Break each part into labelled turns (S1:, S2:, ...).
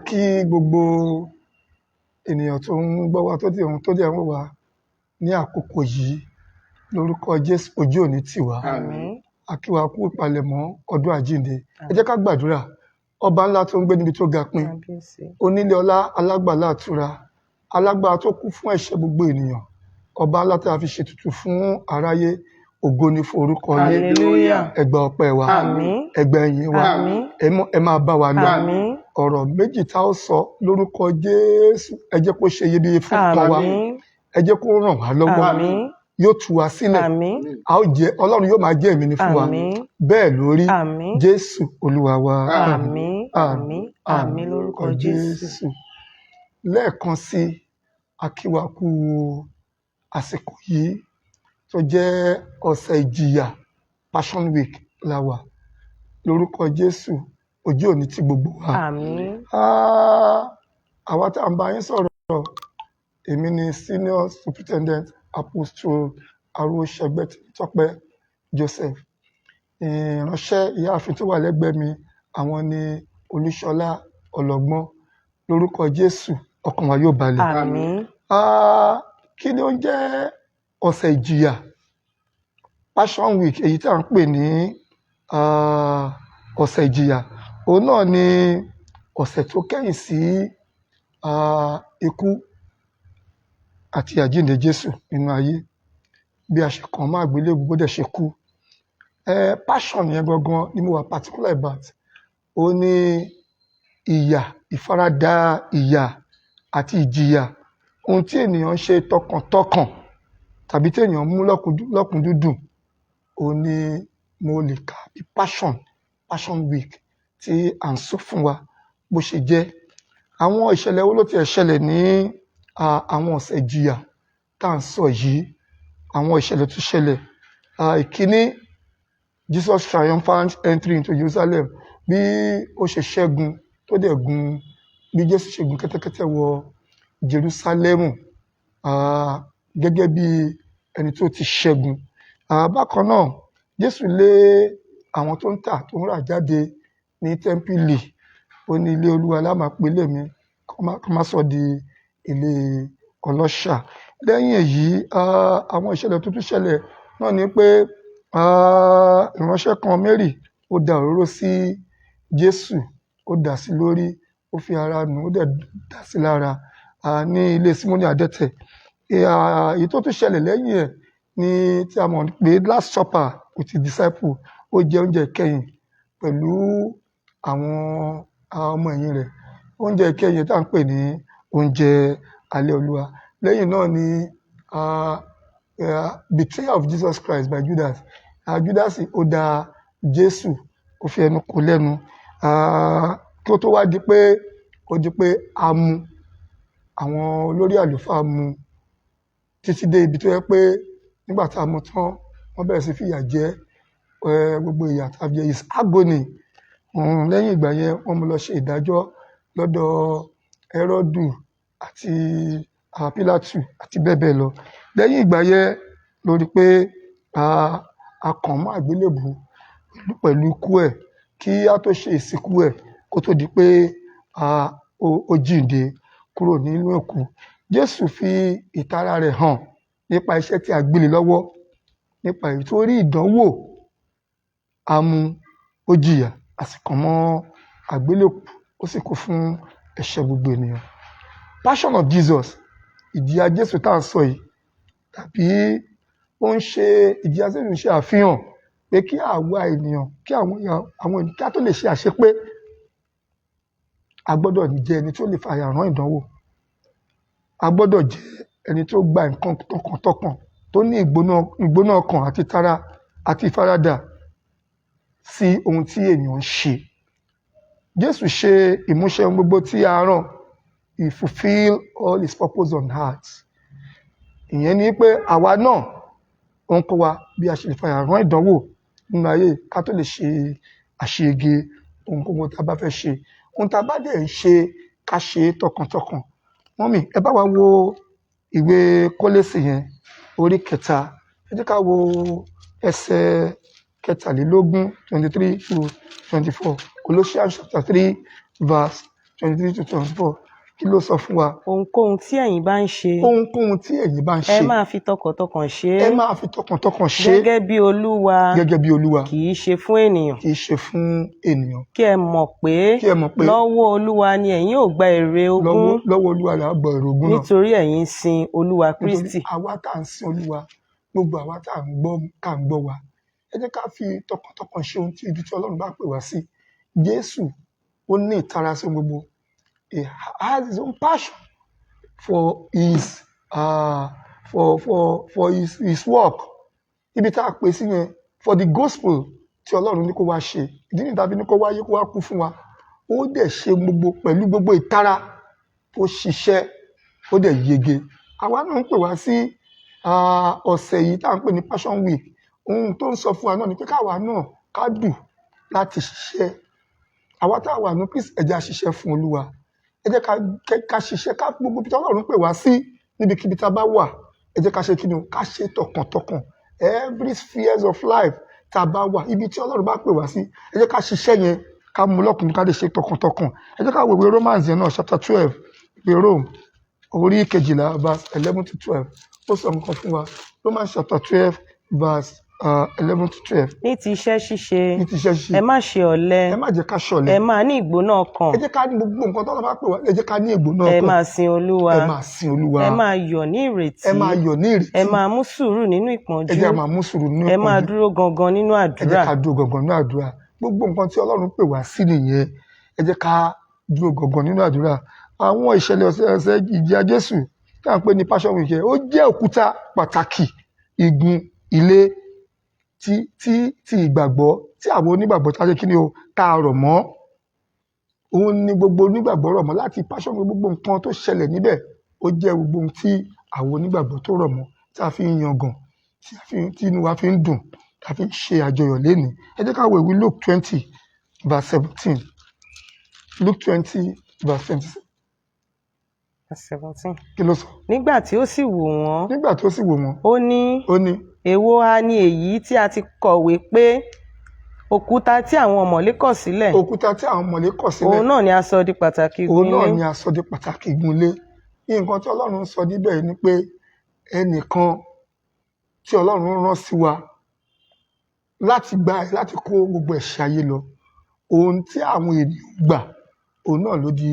S1: kí gbogbo ènìyàn tó ń gbọ́ wa tó dẹ̀ ń wò wá ní àkókò yìí lórúkọ Jésù, ojú òní tì wá.
S2: Àmín.
S1: A kí wa kú ìpalẹ̀mọ́ ọdún àjíǹde. Ẹ jẹ́ ká gbàdúrà. Ọba ńlá tó ń gbé níbi tó ga pin,
S2: Kábíyèsí.
S1: onílé ọlá, alágbàlá àtura, alágbára tó kú fún ẹ̀ṣẹ̀ gbogbo ènìyàn, ọba ńlá tí a fi ṣètùtù fún aráyé, ògo ni fún orúkọ yín.
S2: Hallelujah.
S1: Ẹ gba ọpẹ́ wa,
S2: Àmín.
S1: ẹ gba ẹ̀yìn wa,
S2: Àmín.
S1: ẹ máa bá wa lọ.
S2: Àmín.
S1: Ọ̀rọ̀ méjì tá ó sọ lórúkọ Jésù, ẹ jẹ́ kó ṣe iyebíye fún ọkàn wa,
S2: Àmín.
S1: ẹ jẹ́ kó ràn wá lọ́wọ́,
S2: Àmín.
S1: yóò tú wa sílẹ̀,
S2: Àmín.
S1: Ọlọ́run yóò máa jẹ́ ẹ̀mí ní fún wa,
S2: Àmín.
S1: bẹ́ẹ̀ lórí.
S2: Àmín.
S1: Jésù Olúwa wa.
S2: Àmín. Àmín. Àmín lórúkọ Jésù.
S1: Lẹ́ẹ̀kan sí, a kí wa kú àsìkò yìí tó jẹ́ ọ̀sẹ̀ ìjìyà Passion Week la wà. Lórúkọ Jésù, ojú òní ti gbogbo wa.
S2: Àmín.
S1: Àwa tá à ń bá yín sọ̀rọ̀, èmi ni Senior Superintendent Apostle Arósẹgbẹ́tọ́pẹ́ Joseph. Ìránṣẹ́ ìyáàfin tó wà lẹ́gbẹ̀ẹ́ mi, àwọn ni Olúṣọlá Ọlọ́gbọ́n. Lórúkọ Jésù, ọkàn wa yóò balẹ̀.
S2: Àmín.
S1: Kí ni ó ń jẹ́ ọ̀sẹ̀ ìjìyà Passion Week, èyí tí à ń pè ní ọ̀sẹ̀ ìjìyà? Òun náà ni ọ̀sẹ̀ tó kẹ́yìn sí ikú àti àjíǹde Jésù nínú ayé, bí a ṣe kàn án mọ́ àgbélébùú, bó dẹ̀ ṣe kú. Passion yẹn gangan ni mo wà particular about. Ó ní ìyà, ìfaradà ìyà àti ìjìyà, ohun tí ènìyàn ń ṣe tọkàntọkàn tàbí tí ènìyàn mú lọ́kùnkúndùn, ó ní mo lè kà bí Passion Week tí à ń sọ fún wa bó ṣe jẹ́. Àwọn ìṣẹ̀lẹ̀ wo ló tiẹ̀ ṣẹlẹ̀ ní àwọn ọ̀sẹ̀ ìjìyà tá à ń sọ yìí? Àwọn ìṣẹ̀lẹ̀ tó ṣẹlẹ̀, ìkíní, Jesus triumphant entry into Jerusalem, bí ó ṣe ṣẹ́gun tó dẹ̀ gun, bí Jésù ṣe gun kẹ́tẹ́kẹ́tẹ́ wọ Jerúsálẹ́mù gẹ́gẹ́ bí ẹni tó ti ṣẹ́gun. Bákan náà, Jésù lé àwọn tó ń tà tó ń rà jáde ní tẹ́ḿpìlì. Ó ní ilé Olúwa la máa pe ilé mi, kó má sọ di ilé ọlọ́ṣà. Lẹ́yìn èyí, àwọn ìṣẹ̀lẹ̀ tó tún ṣẹlẹ̀ náà ni pé ìránṣẹ́ kan, Mary, ó da òróró sí Jésù, ó dà sí lórí, ó fi ara nù, ó dẹ̀ dà sí lára ní ilé Símónì adẹ́tẹ̀. Èyí tó tún ṣẹlẹ̀ lẹ́yìn ẹ̀ ni tí a mọ̀ pé Last Supper with the disciple, ó jẹ oúnjẹ ìkẹyìn pẹ̀lú àwọn ọmọ ẹ̀yìn rẹ̀. Oúnjẹ ìkẹyìn tá à ń pè ní oúnjẹ alẹ́ Olúwa. Lẹ́yìn náà ni betrayal of Jesus Christ by Judas. Judas ó dà Jésù, ó fi ẹnu kò lẹ́nu, kí ó tó wá di pé a mú, àwọn olórí àlùfáà mú títí dé ibi tó yẹ pé nígbà tá a mú tán, wọ́n bẹ̀rẹ̀ sí fìyà jẹ gbogbo ìyà tàbí his agony. Lẹ́yìn ìgbà yẹn, wọ́n mú lọ ṣe ìdájọ́ lọ́dọ̀ Hẹ́rọ́dù àti Pílátù àti bẹ́ẹ̀ bẹ́ẹ̀ lọ. Lẹ́yìn ìgbà yẹn ló rí pé a kàn mọ́ àgbélébùú pẹ̀lú ikú ẹ̀, kí á tó ṣe ìsìnkú ẹ̀, kó tó di pé ó jíǹde kúrò nínú òkú. Jésù fi ìtara rẹ̀ hàn nípa iṣẹ́ tí a gbélé lọ́wọ́, nípa èyí tó rí ìdánwò, a mú, ó jìyà, a sì kàn mọ́ àgbélébùú, ó sì kú fún ẹ̀ṣẹ̀ gbogbo ènìyàn. Passion of Jesus, ìjìyà Jésù tá à ń sọ yìí, tàbí ó ń ṣe, ìjìyà Jésù ń ṣe àfihàn pé kí àwa ènìyàn, kí àwọn ènìyàn, kí a tó lè ṣe àṣepé, a gbọ́dọ̀ jẹ́ ẹni tó lè fàyàrán ìdánwò. A gbọ́dọ̀ jẹ́ ẹni tó gba nǹkan tọkàntọkàn, tó ní ìgbóná ọkàn àti tara àti ìfaradà sí ohun tí ènìyàn ń ṣe. Jésù ṣe ìmúṣẹ ohun gbogbo tí a rán. He fulfill all his purpose on earth. Ìyẹn ni pé àwa náà, ó ń kọ́ wa bí a ṣe lè fàyàrán ìdánwò nínú ayé, ká tó lè ṣe àṣeyege ohunkóhun tá a bá fẹ́ ṣe. Ohun tá a bá dẹ̀ ń ṣe, ká ṣe é tọkàntọkàn. Mọ́mì, ẹ bá wa wo ìwé Kólósì yẹn, orí 3. Ẹ jẹ́ ká wo ẹsẹ̀ 23 to 24. Colossians chapter 3 verse 23 to 24 kí ló sọ fún wa?
S2: Ohunkóhun tí ẹ̀yin bá ń ṣe,
S1: Ohunkóhun tí ẹ̀yin bá ń
S2: ẹ
S1: ṣe,
S2: máa fi tọkàntọkàn ṣe
S1: ẹ
S2: é
S1: máa fi tọkàntọkàn ṣe
S2: gẹ́gẹ́ bí Olúwa,
S1: gẹ́gẹ́ bí Olúwa,
S2: kì í ṣe fún ènìyàn.
S1: kì í ṣe fún ènìyàn.
S2: Kí ẹ mọ̀ pé
S1: Kí ẹ mọ̀ pé
S2: lọ́wọ́ Olúwa ni ẹ̀yin ò gba èrè ogún,
S1: lọ́wọ́ Olúwa là á gbọ́ èrè ogún náà.
S2: nítorí ẹ̀yin ń sin Olúwa
S1: Nítorí
S2: Kristi.
S1: àwa tá à ń sin Olúwa, gbogbo àwa tá à ń gbọ́ wa, ẹ jẹ́ ká fi tọkàntọkàn ṣe ohun tí ibi tí Ọlọ́run bá pè wá sí. Jésù ó ní ìtara sí ohun gbogbo. He has his own passion for his his work. Ibi tá a pè sí yẹn for the gospel tí Ọlọ́run ní kó wá ṣe. Ìdí nìyí tàbí ní kó wáyé kó wá kú fún wa. Ó dẹ̀ ṣe gbogbo pẹ̀lú gbogbo ìtara tó ṣiṣẹ́, ó dẹ̀ yege. Àwa náà ń pè wá sí ọ̀sẹ̀ yìí tá à ń pè ní Passion Week. Ohun tó ń sọ fún wa náà ni pé káwa náà ká dù láti ṣiṣẹ́. Àwa tá a wà ní Kristi, ẹ jẹ́ á ṣiṣẹ́ fún Olúwa. Ẹ jẹ́ ká ṣiṣẹ́ ká gbogbo ibi tí Ọlọ́run pè wá sí níbikíbi tá a bá wà. Ẹ jẹ́ ká ṣe kí ni o? Ká ṣe tọkàntọkàn. Every spheres of life tá a bá wà, ibi tí Ọlọ́run bá pè wá sí, ẹ jẹ́ ká ṣiṣẹ́ yẹn, ká mú lọ́kùnrin ká lè ṣe tọkàntọkàn. Ẹ jẹ́ ká wo ìwé Romans yẹn náà chapter 12, ìwé Rome orí 12 verse 11 to 12. Ó sọ nǹkan fún wa. Romans chapter 12 verse 11 to 12.
S2: Ní ti iṣẹ́ ṣíṣe,
S1: Ní ti iṣẹ́ ṣíṣe,
S2: ẹ má ṣe ọ̀lẹ,
S1: ẹ má jẹ́ ká ṣọ̀lẹ.
S2: ẹ máa ní ìgbóná ọkàn,
S1: Ẹ jẹ́ ká ní gbogbo nǹkan tí Ọlọ́run bá pè wá, ẹ jẹ́ ká ní ìgbóná
S2: ẹ
S1: ọkàn.
S2: máa sin Olúwa,
S1: Ẹ máa sin Olúwa.
S2: ẹ máa yọ̀ ní ìrètí,
S1: Ẹ máa yọ̀ ní ìrètí.
S2: ẹ máa mú sùúrù nínú
S1: Ẹ
S2: ìpọ́njú,
S1: jẹ́ á máa mú sùúrù nínú
S2: ẹ máa
S1: ìpọ́njú.
S2: dúró gangan nínú
S1: Ẹ
S2: àdúrà.
S1: jẹ́ ká dúró gangan nínú àdúrà. Gbogbo nǹkan tí Ọlọ́run pè wá sí nìyẹn. Ẹ jẹ́ ká dúró gangan nínú àdúrà. Àwọn ìṣẹ̀lẹ̀ ọ̀sẹ̀ ìjìyà Jésù tí à ń pè ní Passion Week yẹn, ó jẹ́ òkúta pàtàkì igun ilé tí ìgbàgbọ́ tí àwọn onígbàgbọ́ tá a ṣe kí ni o? Tá a rọ̀ mọ́. Òun ni gbogbo onígbàgbọ́ rọ̀ mọ́ láti Passion Week. Gbogbo nǹkan tó ṣẹlẹ̀ níbẹ̀ ó jẹ́ gbogbo ohun tí àwọn onígbàgbọ́ tó rọ̀ mọ́, tí a fi ń yangàn, tí inú wa fi ń dùn, tí a fi ń ṣe àjọyọ̀ lénìí. Ẹ jẹ́ ká wo ìwé Luke 20 verse 17. Luke 20 verse
S2: 17.
S1: kí ló sọ?
S2: Nígbà tí ó sì wù wọ́n,
S1: Nígbà tó sì wò wọ́n,
S2: ó ní,
S1: ó ní
S2: èwo ha ni èyí tí a ti kọ̀wé pé òkúta tí àwọn ọ̀mọ̀lé kọ̀ sílẹ̀,
S1: òkúta tí àwọn ọ̀mọ̀lé kọ̀ sílẹ̀,
S2: òun náà ni a sọ di pàtàkì igun
S1: òun náà
S2: ilé.
S1: ni a sọ di pàtàkì igun ilé. Nǹkan tí Ọlọ́run sọ níbẹ̀ ni pé ẹnìkan tí Ọlọ́run rán sí wa láti kó gbogbo ẹ̀ṣẹ̀ ayé lọ, ohun tí àwọn ènìyàn gbà, òun náà ló di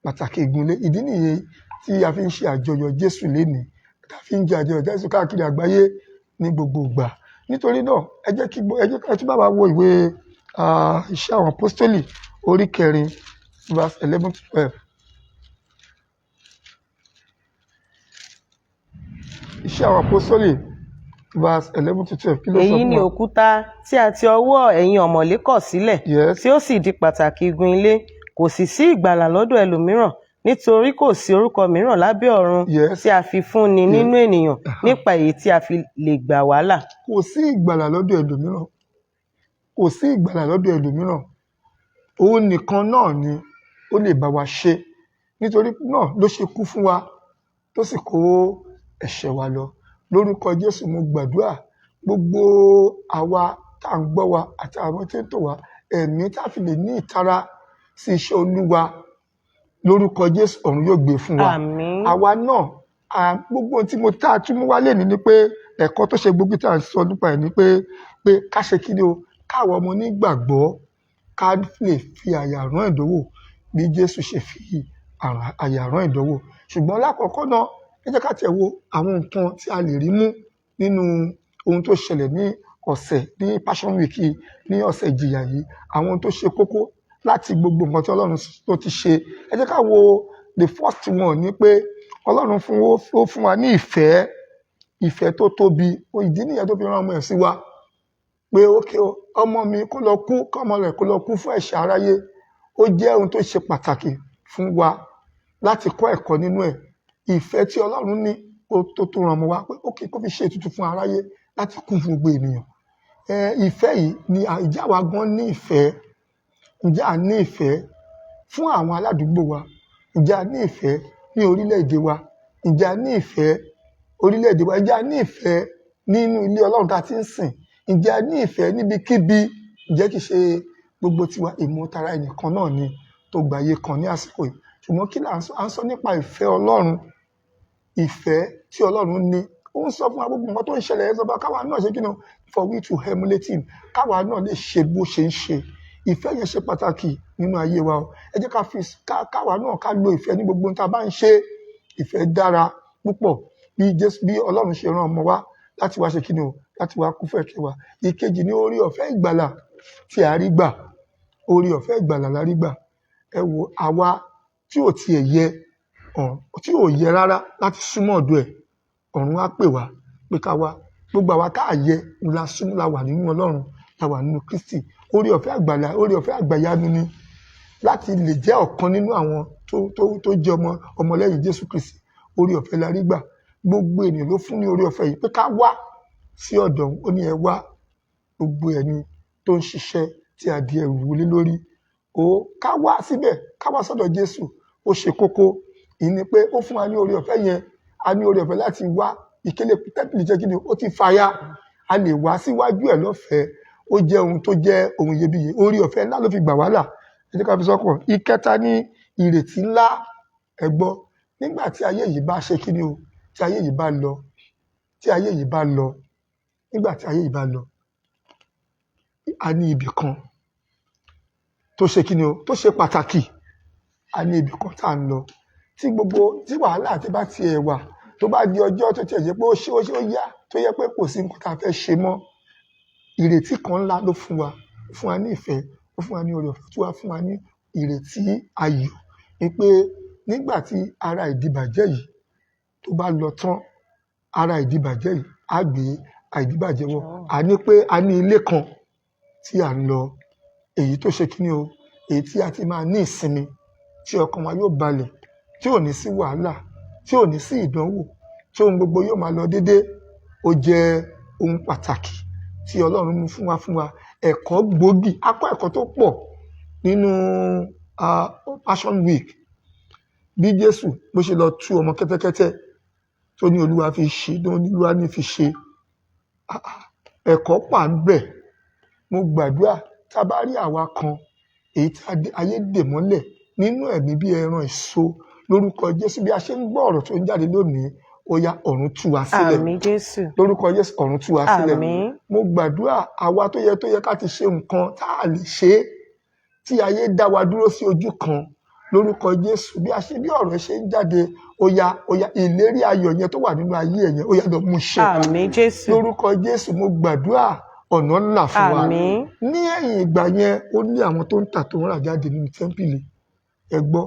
S1: pàtàkì igun ilé. Ìdí nìyẹn tí a fi ń ṣe àjọyọ̀ Jésù lénìí, tá a fi ń jẹ àjọyọ̀ Jésù káàkiri àgbáyé ní gbogbo ìgbà. Nítorí náà, ẹ jẹ́ ká tún bá wa wo ìwé Iṣẹ́ àwọn Apọ́stélì orí 4 verse 11 to 12. Iṣẹ́ àwọn Apọ́stélì verse 11 to 12. Kí ló sọ
S2: Èyí
S1: fún
S2: ni
S1: wa?
S2: òkúta tí a ti ọwọ́ ẹ̀yin ọ̀mọ̀lé kọ̀ sílẹ̀,
S1: Yes.
S2: tí ó sì di pàtàkì igun ilé. Kò sì sí ìgbàlà lọ́dọ̀ ẹlòmíràn, nítorí kò sí orúkọ mìíràn lábẹ́ ọ̀run
S1: Yes.
S2: tí a fi fún ni nínú ènìyàn nípa èyí tí a fi lè gbà wá là.
S1: Kò sí ìgbàlà lọ́dọ̀ ẹlòmíràn. Kò sí ìgbàlà lọ́dọ̀ ẹlòmíràn. Òun nìkan náà ni ó lè bá wa ṣe. Nítorí náà ló ṣe kú fún wa, tó sì kó ẹ̀ṣẹ̀ wa lọ. Lórúkọ Jésù mo gbàdúrà gbogbo àwa tá à ń gbọ́ wa àti àwọn tí ń tò wá, ẹ̀mí tá a fi lè ní ìtara sí iṣẹ́ Olúwa, lórúkọ Jésù ọ̀run yóò gbé fún wa.
S2: Àmín.
S1: Àwa náà gbogbo ohun tí mo tá a tún mú wá lénìí ni pé ẹ̀kọ́ tó ṣe gbogbo tá à ń sọ nípa ẹ̀ ni pé ká ṣe kí ni o? Káwọn ọmọ onígbàgbọ́ ká lè fi àyà rán ìdánwò bí Jésù ṣe fi àyà rán ìdánwò. Ṣùgbọ́n lákọ̀ọ́kọ́ náà, ẹ jẹ́ ká tiẹ̀ wo àwọn nǹkan tí a lè rí mú nínú ohun tó ṣẹlẹ̀ ní Passion Week yìí, ní ọ̀sẹ̀ ìjìyà yìí. Àwọn ohun tó ṣe kókó láti gbogbo nǹkan tí Ọlọ́run tó ti ṣe. Ẹ jẹ́ ká wo the first one ni pé Ọlọ́run fún wa ní ìfẹ́ tó tóbi. Ìdí nìyẹn tó fi rán ọmọ ẹ̀ sí wa pé ókè ọmọ mi kó lọ kú, kọ́mọ rẹ̀ kó lọ kú fún ẹ̀ṣẹ̀ aráyé. Ó jẹ́ ohun tó ṣe pàtàkì fún wa láti kọ́ ẹ̀kọ́ nínú ẹ̀. Ìfẹ́ tí Ọlọ́run ní tó rán ọmọ wa pé ókè kó fi ṣe ètùtù fún aráyé láti kú fún gbogbo ènìyàn. Ìfẹ́ yìí ni ìjà wa gan ní ìfẹ́. Ǹjẹ́ a ní ìfẹ́ fún àwọn aládùúgbò wa? Ǹjẹ́ a ní ìfẹ́ ní orílẹ̀-èdè wa? Ǹjẹ́ a ní ìfẹ́ orílẹ̀-èdè wa? Ǹjẹ́ a ní ìfẹ́ nínú ilé Ọlọ́run tá a ti ń sìn? Ǹjẹ́ a ní ìfẹ́ níbikíbi? Ǹjẹ́ kìí ṣe gbogbo tiwa ìmọ̀tara ẹnìkan náà ni tó gbàyè kan ní àsìkò yìí. Ṣùgbọ́n kí là ń sọ? À ń sọ nípa ìfẹ́ Ọlọ́run, ìfẹ́ tí Ọlọ́run ní. Ó ń sọ fún wa gbogbo nǹkan tó ń ṣẹlẹ̀ ẹ̀ sọ bá káwa náà ṣe kí ni o, for we to emulate him, káwa náà lè ṣe bó ṣe ń ṣe. Ìfẹ́ yẹn ṣe pàtàkì nínú ayé wa o. Ẹ jẹ́ káwa náà ká lo ìfẹ́ ní gbogbo ohun tá a bá ń ṣe. Ìfẹ́ dára púpọ̀ bí Ọlọ́run ṣe rán ọmọ wa láti wá ṣe kí ni o, láti wá kú fún ẹ̀ṣẹ̀ wa. Ìkejì ni oore ọ̀fẹ́ ìgbàlà tí a rí gbà. Oore ọ̀fẹ́ ìgbàlà la rí gbà. Ẹ wo àwa tí ò tiẹ̀ yẹ tí ò yẹ rárá láti súnmọ́ ọ̀dọ̀ ẹ̀, ọ̀run á pè wá pé ká wá. Gbogbo àwa tá à yẹ la súnmọ́, la wà nínú Ọlọ́run, la wà nínú Kristi. Oore ọ̀fẹ́ àgbàlà, oore ọ̀fẹ́ àgbàyanu ni láti lè jẹ́ ọ̀kan nínú àwọn tó jẹ́ ọmọlẹ́yìn Jésù Kristi. Oore ọ̀fẹ́ la rí gbà. Gbogbo ènìyàn ló fún ní oore ọ̀fẹ́ yìí pé ká wá sí ọ̀dọ̀ òun. Ó ní ẹ wá, gbogbo ẹni tó ń ṣiṣẹ́ tí a di ẹrù wọlé lórí. Ká wá síbẹ̀, ká wá sọ́dọ̀ Jésù. Ó ṣe kókó. Ìyí ni pé ó fún wa ní oore ọ̀fẹ́ yẹn. A ní oore ọ̀fẹ́ láti wá. Ìkélé tẹ́ḿpìlì jẹ́ kí ni ó ti fàya. A lè wá síwájú ẹ̀ lọ́fẹ̀ẹ́. Ó jẹ́ ohun tó jẹ́ ohun iyebíye. Oore ọ̀fẹ́ ńlá ló fi gbà wá là. Ẹ jẹ́ ká fi sọ́kàn. Ìkẹta ní ìrètí ńlá. Ẹ gbọ́, nígbà tí ayé yìí bá ṣe kí ni o, tí ayé yìí bá lọ, nígbà tí ayé yìí bá lọ, a ní ibì kan tó ṣe kí ni o, tó ṣe pàtàkì. A ní ibì kan tá à ń lọ. Tí wàhálà ti bá tiẹ̀ wà, tó bá di ọjọ́ tó tiẹ̀ jẹ́ pé ó yá, tó yẹ pé kò sí nǹkan tá a fẹ́ ṣe mọ́, ìrètí kan ńlá ló fún wa. Ó fún wa ní ìfẹ́, ó fún wa ní oore ọ̀fẹ́, ó fún wa ní ìrètí ayọ̀. Ni pé nígbà tí ara ìdìbàjẹ́ yìí tó bá lọ tán, ara ìdìbàjẹ́ yìí á gbé àìdíbàjẹ́ wọ̀. A ní pé a ní ilé kan tí à ń lọ, èyí tó ṣe kí ni o, èyí tí a ti máa ní ìsinmi, tí ọkàn wa yóò balẹ̀, tí ò ní sí wàhálà, tí ò ní sí ìdánwò, tí ohun gbogbo yóò máa lọ déédéé. Ó jẹ́ ohun pàtàkì tí Ọlọ́run mú fún wa. Ẹ̀kọ́ gbòógì, a kọ́ ẹ̀kọ́ tó pọ̀ nínú Passion Week. Bí Jésù bó ṣe lọ tú ọmọ kẹ́tẹ́kẹ́tẹ́ tó ní Olúwa fi ṣe, tó ní Olúwa ní fi ṣe. Ẹ̀kọ́ pà ń bẹ. Mo gbàdúrà tá a bá rí àwa kan èyí tí ayé dè mọ́lẹ̀ nínú ẹ̀mí bí ẹran èso, lórúkọ Jésù, bí a ṣe ń gbọ́ ọ̀rọ̀ tó ń jáde lónìí, ó yá ọ̀run tú wa sílẹ̀.
S2: Àmín Jésù.
S1: Lórúkọ Jésù, ọ̀run tú wa sílẹ̀.
S2: Àmín.
S1: Mo gbàdúrà àwa tó yẹ ká ti ṣe nǹkan tá a lè ṣe, tí ayé dá wa dúró sí ojú kan, lórúkọ Jésù, bí ọ̀rọ̀ ẹ ṣe ń jáde, ó yá ìlérí ayọ̀ yẹn tó wà nínú ayé yẹn, ó yá lọ mú ṣẹ.
S2: Àmín Jésù.
S1: Lórúkọ Jésù, mo gbàdúrà ọ̀nà ńlá fún wa.
S2: Àmín.
S1: Ní ẹ̀yìn ìgbà yẹn, ó ní àwọn tó ń tà tó ń rà jáde nínú tẹ́ḿpìlì. Ẹ gbọ́,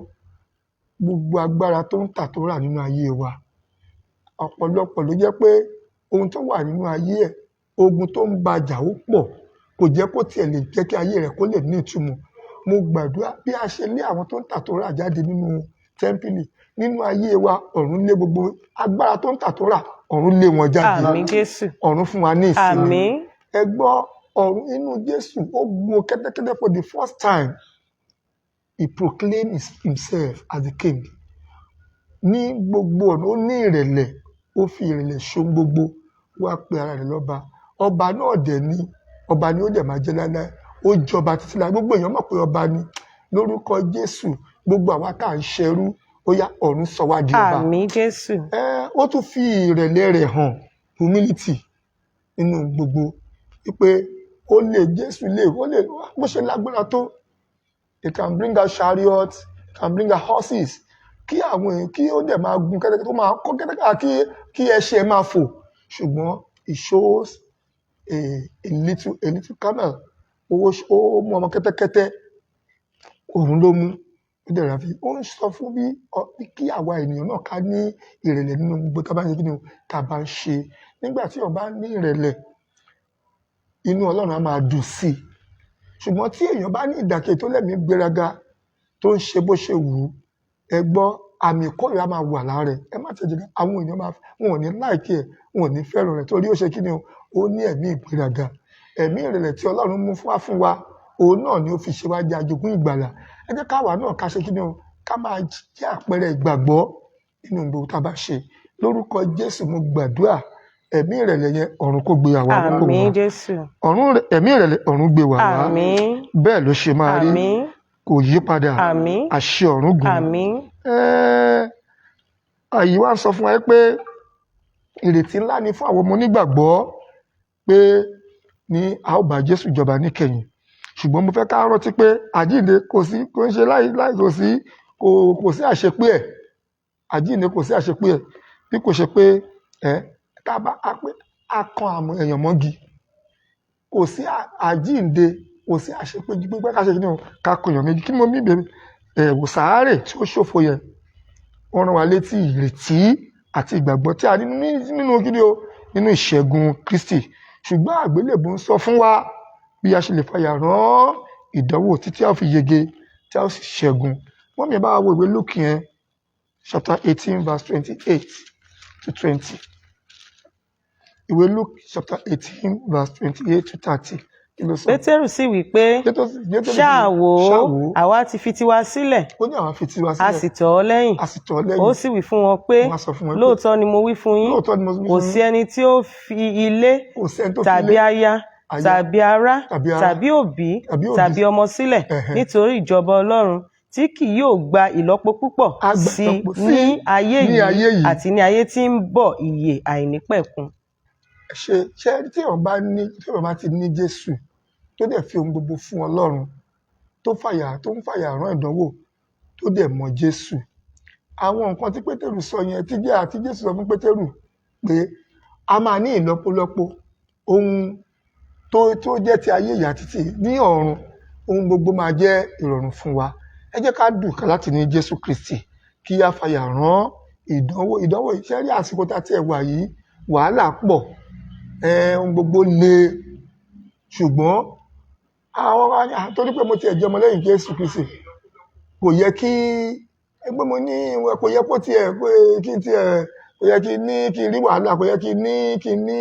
S1: gbogbo agbára tó ń tà tó ń rà nínú ayé wa, ọ̀pọ̀lọpọ̀ ló jẹ́ pé ohun tó wà nínú ayé ẹ̀, ogun tó ń bàjà ó pọ̀, kò jẹ́ kó tiẹ̀ lè jẹ́ kí ayé rẹ̀ kó lè ní ìtumọ̀. Mo gbàdúrà bí a ṣe lé àwọn tó ń tà tó ń rà jáde nínú tẹ́ḿpìlì, nínú ayé wa, ọ̀run lé gbogbo agbára tó ń tà tó rà, ọ̀run lé wọn jáde.
S2: Àmín Jésù.
S1: Ọ̀run fún wa ní ìsinmi.
S2: Àmín.
S1: Ẹ gbọ́, ọ̀run inú Jésù, ó gun kẹ́tẹ́kẹ́tẹ́ for the first time. He proclaimed himself as the king. Ní gbogbo ọ̀nà, ó ní ìrẹ̀lẹ̀, ó fi ìrẹ̀lẹ̀ ṣohun gbogbo, wá pe ara rẹ̀ lọ́ba. Ọba náà dẹ̀ ni, ọba ni ó dẹ̀ máa jẹ́ láéláé. Ó jọba títí láé. Gbogbo èèyàn mọ̀ pé ọba ni. Lórúkọ Jésù, gbogbo àwa tá à ń ṣẹrú, ó yá ọ̀run sọ wá di ọba.
S2: Àmín Jésù.
S1: Ó tún fi ìrẹ̀lẹ̀ rẹ̀ hàn, humility, nínú gbogbo. Wípé Jésù bó ṣe lágbára tó, it can bring out chariots, can bring out horses. Kí àwọn èèyàn kí ó dẹ̀ máa gun kẹ́tẹ́kẹ́tẹ́, tó máa kọ́ kẹ́tẹ́kẹ́tẹ́, kí ẹṣin máa fò. Ṣùgbọ́n it shows a little camel. Ó mú ọmọ kẹ́tẹ́kẹ́tẹ́, òun ló mú. Ó ń sọ fún bí kí àwa ènìyàn náà ká ní ìrẹ̀lẹ̀ nínú gbogbo tá a bá ń ṣe, kí ni tá a bá ń ṣe. Nígbà tí èèyàn bá ní ìrẹ̀lẹ̀, inú Ọlọ́run á máa dùn sí i. Ṣùgbọ́n tí èèyàn bá ní ìdàkejì tó lẹ́mìí gbéraga, tó ń ṣe bó ṣe wù ú, ẹ gbọ́, àmì ìkórìíra máa wà lára rẹ̀. Ẹ má tẹ̀jẹ̀ ká, àwọn èèyàn wọn ò ní láìkí ẹ̀, wọn ò ní fẹ́ràn rẹ̀, torí ó ṣe kí ni ó ní ẹ̀mí ìgbéraga. Ẹ̀mí ìrẹ̀lẹ̀ tí Ọlọ́run mú fún wa, òun náà ni ó fi ṣe wá jẹ́ ajogún ìgbàlà. Ẹ jẹ́ káwa náà ká ṣe kí ni ká máa jẹ́ àpẹẹrẹ ìgbàgbọ́ nínú gbogbo tá a bá ṣe. Lórúkọ Jésù, mo gbàdúrà ẹ̀mí ìrẹ̀lẹ̀ yẹn ọ̀run kó gbé àwa wá.
S2: Àmín Jésù.
S1: Ẹ̀mí ìrẹ̀lẹ̀ ọ̀run gbé wá wá.
S2: Àmín.
S1: Bẹ́ẹ̀ ló ṣe máa rí.
S2: Àmín.
S1: kò yí padà.
S2: àmín
S1: Àṣẹ ọ̀run gùn.
S2: àmín
S1: Àyí wá ń sọ fún wa pé ìrètí ńlá ni fún àwọn ọmọ onígbàgbọ́ pé ní a ó bá Jésù jọba níkẹyìn. Ṣùgbọ́n mo fẹ́ ká rántí pé àjíǹde kò ń ṣe láì kò sí àṣepé ẹ̀. Àjíǹde kò sí àṣepé ẹ̀ bí kò ṣe pé tá bá a kan àwọn èèyàn mọ́gi. Kò sí àjíǹde, kò sí àṣepé ju pé ká ṣe kí ni o, ká kan èèyàn méjì. Kí ni mo mí bèrè? Ẹ̀wò sàárè tí ó ṣòfò yẹn, wọ́n rán wa létí ìrètí àti ìgbàgbọ́ tí a ní nínú kí ni o, nínú ìṣẹ́gun Kristi. Ṣùgbọ́n àgbélébù ń sọ fún wa bí a ṣe lè fàyà rán ìdánwò títí a ó fi yege, tí a ó sì ṣẹ́gun. Wọ́n mi bá wo ìwé Lúùkù yẹn, chapter 18 verse 28 to 20. Ìwé Luke chapter 18 verse 28 to 30. Kí ló sọ?
S2: Pétérù sì wí pé ṣáà wò ó, àwa ti fi tiwa sílẹ̀,
S1: Ó ní àwọn fi tiwa
S2: a
S1: sílẹ̀.
S2: sì tọ̀ ọ́ lẹ́yìn.
S1: A sì tọ̀ ọ́ lẹ́yìn.
S2: Ó sì wí fún wọn pé
S1: Wọ́n á sọ fún wọn pé,
S2: lóòótọ́ ni mo wí fún yín,
S1: lóòótọ́ ni mo wí
S2: kò
S1: fún
S2: sí
S1: yín,
S2: ẹni tí ó fi ilé
S1: kò sẹ́ni tó fi
S2: tàbí
S1: ilé,
S2: aya tàbí ará
S1: tàbí ará,
S2: tàbí òbí
S1: tàbí òbí,
S2: tàbí ọmọ sílẹ̀
S1: ẹ̀hẹ̀,
S2: nítorí ìjọba Ọlọ́run tí kì yóò gba ìlọ́po púpọ̀
S1: á gba
S2: sí
S1: ìlọ́po sí
S2: ní ayé
S1: ní ayé
S2: yìí
S1: yìí.
S2: àti ní ayé tí ń bọ̀ ìyè àìnípẹ̀kun.
S1: Ṣé tí èèyàn bá ti ní Jésù tó dẹ̀ fi ohun gbogbo fún Ọlọ́run, tó ń fàyà rán ìdánwò, tó dẹ̀ mọ Jésù. Àwọn nǹkan tí Pétérù sọ yẹn àti Jésù sọ fún Pétérù pé a máa ní ìlọ́pọ̀lọpọ̀ ohun tó jẹ́ ti ayé ìyà títì ní ọ̀run, ohun gbogbo máa jẹ́ ìrọ̀rùn fún wa. Ẹ jẹ́ ká dùn láti ní Jésù Kristi kí a fàyà rán ìdánwò. Iṣẹ́ rí àsìkò tá tí ẹ wà yìí, wàhálà pọ̀, ohun gbogbo le, ṣùgbọ́n torí pé mo ti ẹ̀jẹ̀ ọmọlẹ́yìn Jésù Kristi, kò yẹ kí ẹgbẹ́ mo ní kò yẹ kó tiẹ̀ pé kí n tiẹ̀ kò yẹ kí n rí wàhálà, kò yẹ kí n ní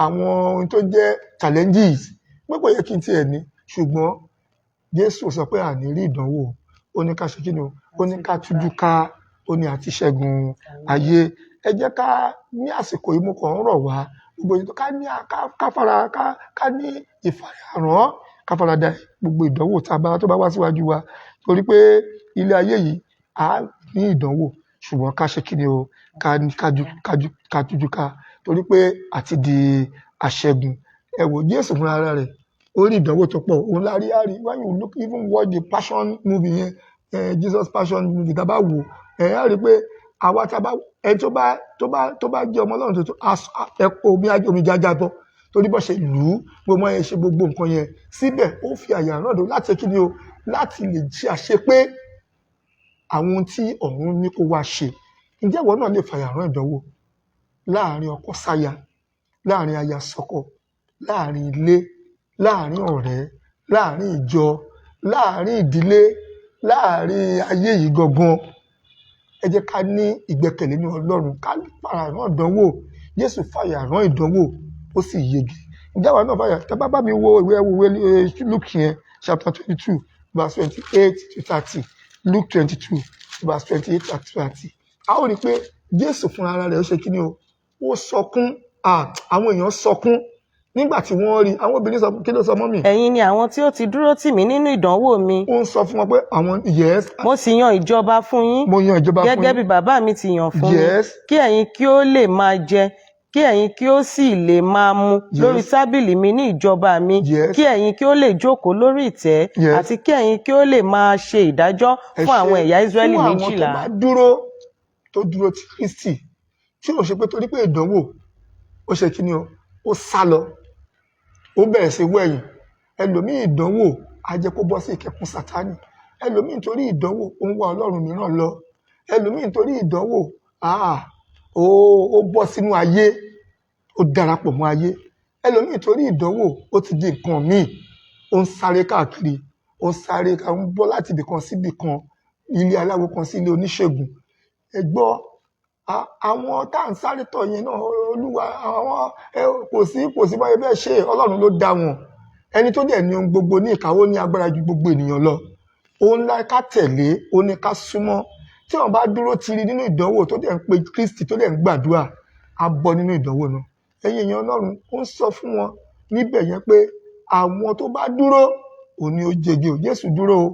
S1: àwọn ohun tó jẹ́ challenges, pé kò yẹ kí n tiẹ̀ ní. Ṣùgbọ́n Jésù sọ pé àní rí ìdánwò, ó ní ká ṣe kí ni o, ó ní ká tújú ká, ó ní àti ṣẹ́gun ayé. Ẹ jẹ́ ká ní àsìkò yìí, mo kàn ń rọ̀ wá gbogbo ètò ká ní ìfàyàrán, ká farada gbogbo ìdánwò tó bá wá síwájú wa, torí pé ilé ayé yìí á ní ìdánwò, ṣùgbọ́n ká ṣe kí ni o, ká tújú ká, torí pé àti di aṣẹ́gun. Ẹ wò Jésù fúnra rẹ̀, ó rí ìdánwò tó pọ̀, òun lárí when you look even watch the passion movie yẹn, Jesus passion movie, tá bá wò á rí pé àwa ẹni tó bá jẹ́ ọmọ Ọlọ́run tuntun, omi jájábọ́, torí bọ́ ṣe lù ú, gbogbo ẹ̀ ṣe gbogbo nǹkan yẹn, síbẹ̀ ó fi àyà rán ọ̀dọ̀ láti kí ni o, láti lè ṣe àṣepé àwọn ohun tí ọ̀run ní kó wá ṣe. Ǹjẹ́ ìwọ náà lè fàyà rán ìdánwò láàrin ọkọ sáya, láàrin aya sọ́kọ, láàrin ilé, láàrin ọ̀rẹ́, láàrin ìjọ, láàrin ìdílé, láàrin ayé yìí gangan? Ẹ jẹ́ ká ní ìgbẹ́kẹ̀lé ní Ọlọ́run, ká fàyà rán ìdánwò. Jésù fàyà rán ìdánwò, ó sì yege. Ǹjẹ́ àwa náà fàyà? Tẹ́ bá mi wo ìwé Luke yẹn, chapter 22 verse 28 to 30. Luke 22 verse 28 to 30. A ó rí pé Jésù fúnra rẹ̀ ó ṣe kí ni o, ó sọkún, àwọn èèyàn sọkún nígbà tí wọ́n rí. Àwọn obìnrin sọ, kí ló sọ mọ́ mi?
S2: Ẹ̀yin ni àwọn tí ó ti dúró tì mí nínú ìdánwò mi.
S1: Ó ń sọ fún wọn pé àwọn yes.
S2: Mo sì yan ìjọba fún yín.
S1: Mo yan ìjọba fún yín.
S2: Gẹ́gẹ́ bí bàbá mi ti yàn fún mi.
S1: Yes.
S2: Kí ẹ̀yin kí ó lè máa jẹ, kí ẹ̀yin kí ó sì lè máa mu lórí tábìlì mi ní ìjọba mi.
S1: Yes.
S2: Kí ẹ̀yin kí ó lè jókòó lórí ìtẹ́.
S1: Yes.
S2: Àti kí ẹ̀yin kí ó lè máa ṣe ìdájọ́ fún àwọn ẹ̀yà Ísírẹ́lì méjìlá.
S1: Fún àwọn tó dúró ti Kristi, tí ó ṣe pé torí pé ìdánwò, ó ṣe kí ni o, ó sá lọ, ó bẹ̀rẹ̀ sí wẹ̀yìn. Ẹlòmíì ìdánwò á jẹ́ kó bọ́ sí ìkẹkùn Sátánì. Ẹlòmíì nítorí ìdánwò ó ń wá Ọlọ́run mìíràn lọ. Ẹlòmíì nítorí ìdánwò ó bọ́ sínú ayé, ó darapọ̀ mọ́ ayé. Ẹlòmíì nítorí ìdánwò ó ti di nǹkan míì, ó ń sáré káàkiri, ó ń bọ́ láti ibìkan sí ibìkan, ilé aláwo kan sí ilé oníṣègùn. Ẹ gbọ́, àwọn tá à ń sáré tọ̀ yẹn náà, Olúwa, kò sí báyìí bẹ́ẹ̀ ṣe, Ọlọ́run ló dá wọn. Ẹni tó dẹ̀ ní ohun gbogbo ní ìkáwọ́ ní agbára ju gbogbo ènìyàn lọ. Òun la ká tẹ̀lé, ó ní ká súnmọ́. Tí wọ́n bá dúró tiri nínú ìdánwò tó dẹ̀ ń pe Kristi, tó dẹ̀ ń gbàdúrà, á bọ́ nínú ìdánwò náà. Ẹ̀yin èèyàn Ọlọ́run, ó ń sọ fún wọn níbẹ̀ yẹn pé àwọn tó bá dúró, òun ni ó jege o. Jésù dúró o,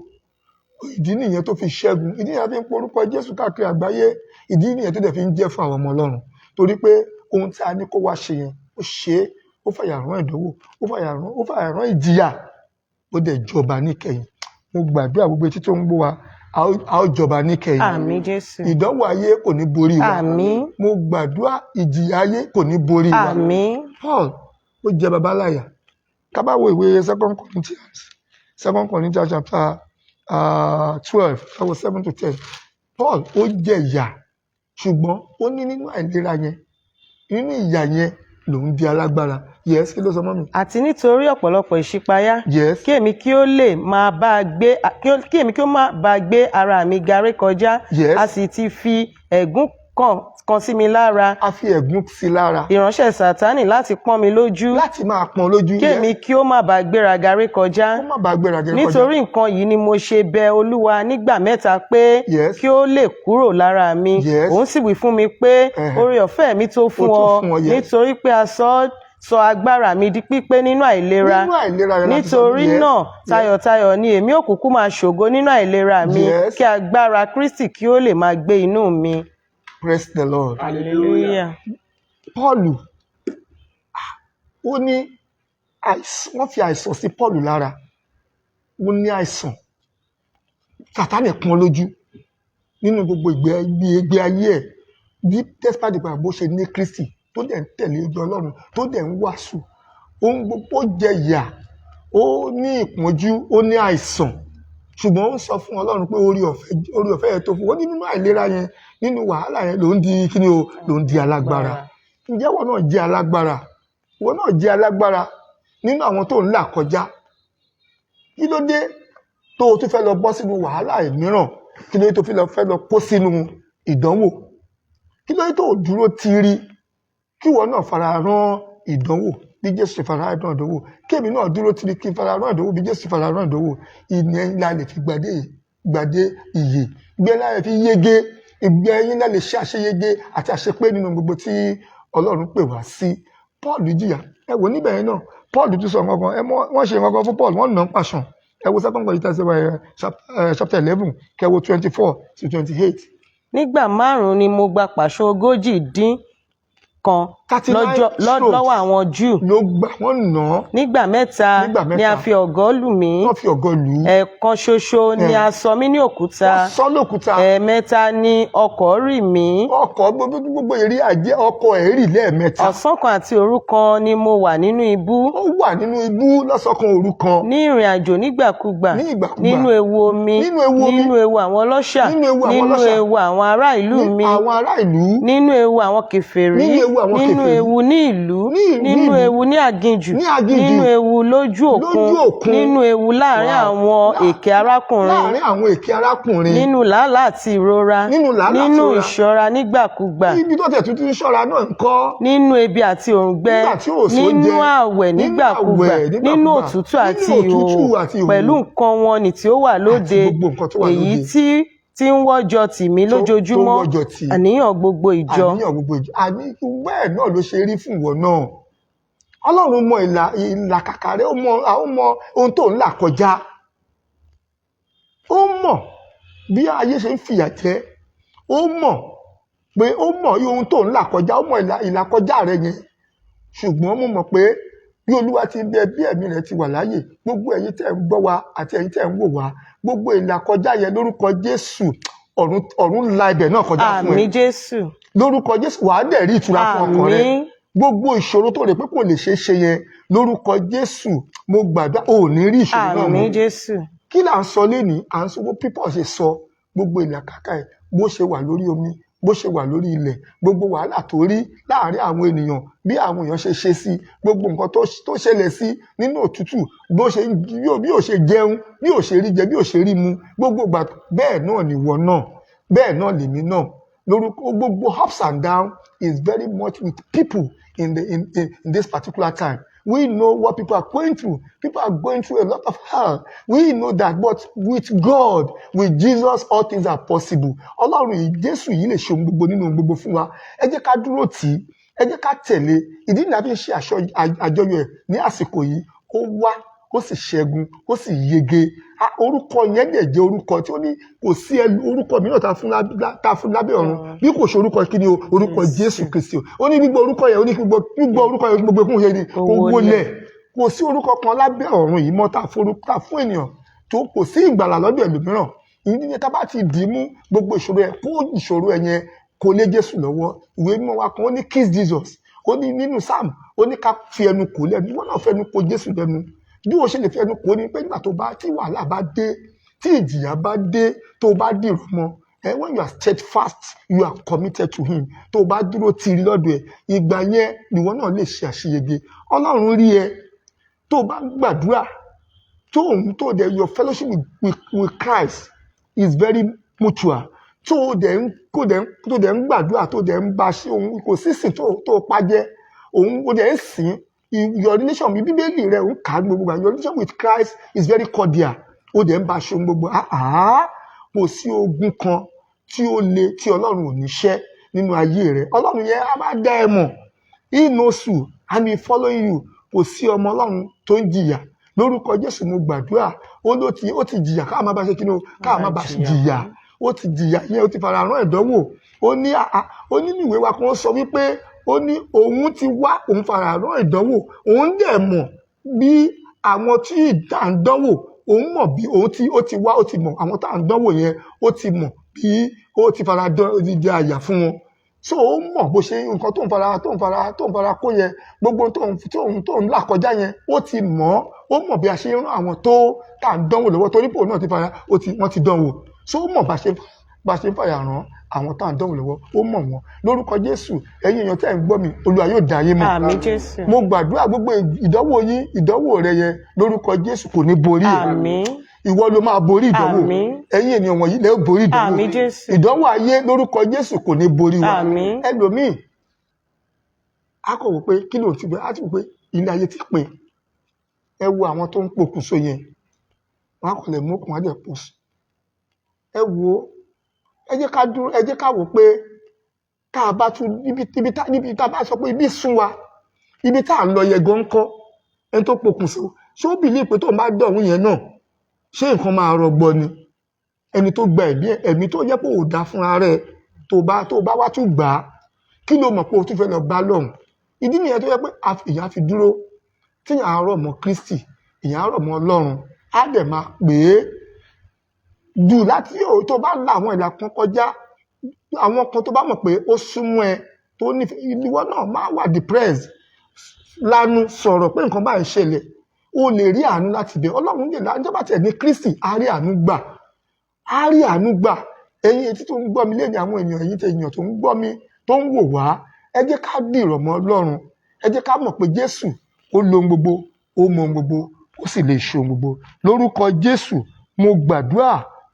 S1: ó ìdí nìyẹn tó fi ṣẹ́gun, ìdí nìyẹn fi ń porúkọ Jésù káàkiri àgbáyé, ìdí nìyẹn tó dẹ̀ fi ń jẹ́ fún àwọn ọmọ Ọlọ́run, torí pé ohun tí a ní kó wá ṣe yẹn ó ṣe é, ó fàyà rán ìdánwò, ó fàyà rán ìjìyà, ó dẹ̀ jọba níkẹyìn. Mo gbàdúrà gbogbo etí tó ń gbọ́ wa, a ó jọba níkẹyìn.
S2: Àmín Jésù.
S1: Ìdánwò ayé kò ní borí wa.
S2: Àmín.
S1: Mo gbàdúrà ìjìyà ayé kò ní borí wa.
S2: Àmín.
S1: Paul ó jẹ babaláyà. Ká bá wo ìwé 2 Corinthians chapter 12 verse 7 to 10. Paul ó jẹ ìyà, ṣùgbọ́n ó ní nínú àìlera yẹn, nínú ìyà yẹn lòun di alágbára. Yes, kí ló sọ mọ́ mi?
S2: Àti nítorí ọ̀pọ̀lọpọ̀ ìṣípayá,
S1: Yes.
S2: kí èmi kí ó lè máa bá a gbé kí èmi kí ó máa bá a gbé ara mi garé kọjá.
S1: Yes.
S2: A sì ti fi ẹ̀gún kan sí mi lára,
S1: A fi ẹ̀gún sí lára
S2: ìránṣẹ́ Sátánì láti pọ́n mi lójú,
S1: láti máa pọ́n lójú.
S2: kí èmi kí ó má bá a gbéraga ré kọjá.
S1: Kó má bàa gbéraga kọjá.
S2: Nítorí nǹkan yìí ni mo ṣe bẹ Olúwa nígbà mẹ́ta pé
S1: Yes.
S2: kí ó lè kúrò lára mi.
S1: Yes.
S2: Òun sì wí fún mi pé oore ọ̀fẹ́ mi tó fún
S1: Ó tó
S2: ọ,
S1: fún ọ, yes.
S2: nítorí pé a sọ agbára mi di pípé nínú àìlera.
S1: Nínú àìlera yẹn láti sọ,
S2: Nítorí
S1: yes,
S2: náà
S1: yes.
S2: tayọ̀tayọ̀ ni èmi ò kúkú máa ṣògo nínú àìlera mi,
S1: Yes.
S2: kí agbára Kristi kí ó lè máa gbé inú mi.
S1: Praise the Lord.
S2: Hallelujah.
S1: Paul ó ní wọ́n fi àìsàn sí Paul lára, ó ní àìsàn, Sátánì pọ́n lójú nínú gbogbo ìgbé ayé ẹ̀, bí despite the fact bó ṣe ní Kristi tó dẹ̀ ń tẹ̀lé ojú Ọlọ́run tó dẹ̀ ń wàásù, ohun gbogbo jẹ ìyà, ó ní ìpọ́njú, ó ní àìsàn, ṣùgbọ́n ó ń sọ fún Ọlọ́run pé orí ọ̀fẹ́ yẹn tó fún wọn. Nínú àìlera yẹn, nínú wàhálà yẹn ló ń di kíni o, ló ń di alágbára. Ǹjẹ́ wọn náà jẹ́ alágbára? Wọn náà jẹ́ alágbára nínú àwọn tó ń là kọjá. Kí ló dé tó o tún fẹ́ lọ bọ́ sínú wàhálà mìíràn? Kí ló dé tó fẹ́ lọ kó sínú ìdánwò? Kí ló dé tó o dúró tiiri kí wọn náà fara rán ìdánwò bí Jésù fara rán ìdánwò? Kémi náà dúró tiiri kí n fara rán ìdánwò bí Jésù fara rán ìdánwò. Ìyẹn la lè fi gbàdé ìyè, ìgbẹ́ la lè fi yege, ìgbẹ́ yín la lè ṣe àṣeyege àti àṣepé nínú gbogbo tí Ọlọ́run pè wá sí. Paul jìyà, ẹ wò níbẹ̀ yẹn náà, Paul tún sọ nǹkan, wọ́n ṣe nǹkan fún Paul, wọ́n nà án pàṣán. Ẹ wo 2 Corinthians chapter 11 kẹ wo 24 to 28.
S2: Nígbà 5 ni mo gba pàṣán 40 kan
S1: 39
S2: lọ́wọ́ àwọn Júù.
S1: ló gbà wọ́n nà án.
S2: Nígbà mẹ́ta ni a fi ọ̀gọ́ lù mí.
S1: Wọ́n fi ọ̀gọ́ lù ú.
S2: Ẹ̀ẹ̀kan ṣoṣo ni a sọ mí ní òkúta.
S1: Wọ́n sọ lókúta.
S2: Ẹ̀ẹ̀mẹ́ta ni ọkọ̀ rì mí.
S1: Ọkọ̀ gbogbo èrè àjẹ́ ọkọ̀ ẹ̀rì lẹ́ẹ̀mẹ́ta.
S2: Ọ̀sán kan àti òru kan ni mo wà nínú ibú.
S1: Ó wà nínú ibú lọ́sọ̀kan òru kan.
S2: Ní ìrìn àjò nígbàkúgbà.
S1: Ní ìgbàkúgbà.
S2: Nínú ewu omi.
S1: Nínú ewu omi.
S2: Nínú ewu àwọn ọlọ́ṣà.
S1: Nínú ewu àwọn
S2: Nínú
S1: ọlọ́ṣà.
S2: ewu àwọn ará ìlú mi.
S1: Àwọn ará ìlú.
S2: Nínú ewu àwọn kèfèrí.
S1: Nínú ewu àwọn
S2: Nínú
S1: kèfèrí.
S2: ewu ní ìlú. Nínú ewu ní aginjù.
S1: Ní aginjù.
S2: Nínú ewu lójú òkun. Nínú ewu láàrin àwọn èké arákùnrin.
S1: Láàrin àwọn èké arákùnrin.
S2: Nínú làálàá àti ìrora.
S1: Nínú làálàá àti
S2: Nínú
S1: ìrora.
S2: ìṣọ́ra nígbàkúgbà.
S1: Ibi tó tẹ̀ tuntun ṣọ́ra náà ń kọ́.
S2: Nínú ebi àti òǹgbẹ.
S1: Nígbà tí ò sóúnjẹ.
S2: Nínú ààwẹ̀ nígbàkúgbà. Nínú òtútù àti ìhòòhò. Pẹ̀lú nǹkan wọn ni tí ó wà lóde.
S1: Àti gbogbo nǹkan tó wà lóde.
S2: Èyí tí ń wọ́jọ tì mí lójoojúmọ́.
S1: Tó wọ́jọ tì.
S2: Àníyàn gbogbo ìjọ.
S1: Àníyàn gbogbo ìjọ. Bẹ́ẹ̀ náà ló ṣe rí fún ìwọ náà. Ọlọ́run mọ ìlàkàkà rẹ, ó mọ ohun tó ń là kọjá. Ó mọ̀ bí ayé ṣe ń fìyà jẹ. Ó mọ̀ pé ohun tó ń là kọjá, ó mọ ìlàkọjá rẹ yẹn. Ṣùgbọ́n mo mọ̀ pé bí Olúwa ti bẹ, bí ẹ̀mí rẹ̀ ti wà láàyè, gbogbo ẹ̀yin tẹ́ ń gbọ́ wa àti ẹ̀yin tẹ́ ń wò wá, gbogbo ìlàkọjá yẹn lórúkọ Jésù, ọ̀run la ibẹ̀ náà kọjá fún ẹ.
S2: Àmín Jésù.
S1: Lórúkọ Jésù wàá dẹ̀ rí ìtura fún ọkàn rẹ.
S2: Àmín.
S1: Gbogbo ìṣòro tó rè pé kò lè ṣeé ṣe yẹn, lórúkọ Jésù mo gbàdúrà ò ní rí ìṣòro náà mọ́.
S2: Àmín Jésù.
S1: Kí là ń sọ lénìí? À ń sọ bó pípọ̀ ṣe sọ gbogbo ìlàkàkà ẹ̀, bó ṣe wà lórí omi, bó ṣe wà lórí ilẹ̀, gbogbo wàhálà tó rí láàárín àwọn ènìyàn, bí àwọn èèyàn ṣe sí, gbogbo nǹkan tó ṣẹlẹ̀ sí nínú òtútù, bí ó ṣe jẹun, bí ó ṣe rí jẹ, bí ó ṣe rí mu, gbogbo ìgbà bẹ́ẹ̀ náà nìwọ náà, bẹ́ẹ̀ náà lèmi náà. Lórúkọ gbogbo ups and down is very much with people in this particular time. We know what people are going through. People are going through a lot of hell. We know that, but with God, with Jesus, all things are possible. Ọlọ́run Jésù yìí lè ṣe ohun gbogbo nínú ohun gbogbo fún wa. Ẹ jẹ́ ká dúró tì í, ẹ jẹ́ ká tẹ̀lé. Ìdí nìyí la fi ń ṣe àjọyọ̀ ẹ̀ ní àsìkò yìí. ó sì ṣẹ́gun ó sì yege. Orúkọ yẹn dẹ̀ jẹ́ orúkọ tí ó ní kò sí orúkọ mìíràn tá a fún lábẹ́ ọ̀run bí kò ṣe orúkọ kí ni o, orúkọ Jésù Kristi. Ó ní gbígbọ́ orúkọ yẹn, ó ní gbígbọ́ orúkọ yẹn gbogbo ẹkún ṣe ni kó wólẹ̀. Kò sí orúkọ kan lábẹ́ ọ̀run yìí mọ́ tá a fún ènìyàn tó kò sí ìgbàlà lọ́dọ̀ ẹlòmíràn. Ìdí ni tá bá ti dì í mú gbogbo ìṣòro ẹ̀ kó ìṣòro ẹ̀ yẹn kó lé Jésù lọ́wọ́. Ìwé mímọ́ wa kan ó ní kiss Jesus, ó ní nínú Sáàmù ó ní ká fi ẹnu kò lẹ́nu. Wọ́n náà fẹnu kò Jésù lẹ́nu. Bí o ṣe lè fi ẹnu kò ní pé nígbà tí wàhálà bá dé, tí ìjìyà bá dé, tó bá dìrọ̀ mọ́, when you are steadfast, you are committed to him, tó bá dúró tiri lọ́dọ̀ ẹ̀, ìgbà yẹn ìwọ náà lè ṣe àṣeyege. Ọlọ́run rí ẹ tó bá gbàdúrà tó dẹ̀ your fellowship with Christ is very mutual. Tó dẹ̀ ń gbàdúrà tó dẹ̀ ń bá ṣe òun kò sísìn tó pàjẹ́ òun ó dẹ̀ ń sìn. Your relation with Bíbélì rẹ̀ ń kà á gbogbo. Your relation with Christ is very cordial. Ó dẹ̀ ń bá ṣe ohun gbogbo. Kò sí ogun kan tí ó le tí Ọlọ́run ò ní ṣẹ́ nínú ayé rẹ̀. Ọlọ́run yẹn á bá dá ẹ mọ̀. He knows you and he following you. Kò sí ọmọ Ọlọ́run tó ń jìyà. Lórúkọ Jésù mo gbàdúrà. Ó ti jìyà káà má bá ṣe kí ni o, káà má bá jìyà. Ó ti jìyà yẹn, ó ti fara rán ìdánwò. Ó ní ìwé wa kan sọ wípé ó ní òun ti wá, òun fara rán ìdánwò. Òun dẹ̀ mọ̀ bí àwọn tí ìdá ń dánwò, òun mọ̀ bí ó ti wá, ó ti mọ̀ àwọn tá à ń dánwò yẹn, ó ti mọ̀ bí ó ti fara jẹ àyà fún wọn. So ó mọ̀ bó ṣe nǹkan tó ń fara kó yẹn, gbogbo tó ń là kọjá yẹn, ó ti mọ̀. Ó mọ̀ bí a ṣe ń rán àwọn tá à ń dánwò lọ́wọ́ torí pé òun náà wọ́n ti dánwò. So ó mọ̀ bá ṣe ń fàyà rán àwọn tá à ń dánwò lọ́wọ́, ó mọ̀ wọ́n. Lórúkọ Jésù, ẹ̀yin èèyàn tẹ́ ń gbọ́ mi, Olúwa yóò dá yín mọ̀.
S2: Àmín Jésù.
S1: Mo gbàdúrà gbogbo ìdánwò rẹ yẹn lórúkọ Jésù kò ní borí rẹ.
S2: Àmín.
S1: Ìwọ ló máa borí ìdánwò.
S2: Àmín.
S1: Ẹ̀yin ènìyàn wọ̀nyí lè borí ìdánwò.
S2: Àmín Jésù.
S1: Ìdánwò ayé lórúkọ Jésù kò ní borí wa.
S2: Àmín.
S1: Ẹlòmíì á kọ̀ wò pé kí ló ti gbé, á ti wò pé ilé ayé ti pin. Ẹ wo àwọn tó ń pokùnso yẹn, wọn á kọ̀ lè mú okùn á dẹ̀ pọ̀ sí. Ẹ wo, ẹ jẹ́ ká wò pé tá a bá tún níbi tá a bá sọ pé ibi sún wa, ibi tá à ń lọ yẹ gan kọ́, ẹni tó pokùnso ṣé ó bìlí pé tó ń bá dọ̀hún yẹn náà ṣé nǹkan máa rọgbọ ni? Ẹni tó gba ẹ̀mí tó jẹ́ pé ò dá fúnra rẹ̀ tó bá wá tún gbà á, kí ló mọ̀ pé o tún fẹ́ lọ bá lọ́hùn? Ìdí nìyẹn tó jẹ́ pé èèyàn fi dúró tí èèyàn á rọ̀ mọ́ Kristi, èèyàn á rọ̀ mọ́ Ọlọ́run, á dẹ̀ máa pè é jù láti tó bá la àwọn ìlà kan kọjá, àwọn kan tó bá mọ̀ pé ó súnmọ́ ẹ tó nífẹ̀ẹ́ ìwọ náà máa wà depressed, lanu sọ̀rọ̀ pé nǹkan báyìí ṣẹlẹ̀, o lè rí àánú láti bẹ̀. Ọlọ́run lè lájọ́ bá tẹ̀ ní Kristi á rí àánú gbà. Ẹ̀yin etí tó ń gbọ́ mi lẹ́yìn àwọn èèyàn tó ń gbọ́ mi tó ń wò wá, ẹ jẹ́ ká dìrọ̀ mọ́ Ọlọ́run, ẹ jẹ́ ká mọ̀ pé Jésù ó lo ohun gbogbo, ó mọ ohun gbogbo, ó sì lè ṣe ohun gbogbo. Lórúkọ Jésù mo gbàdúrà,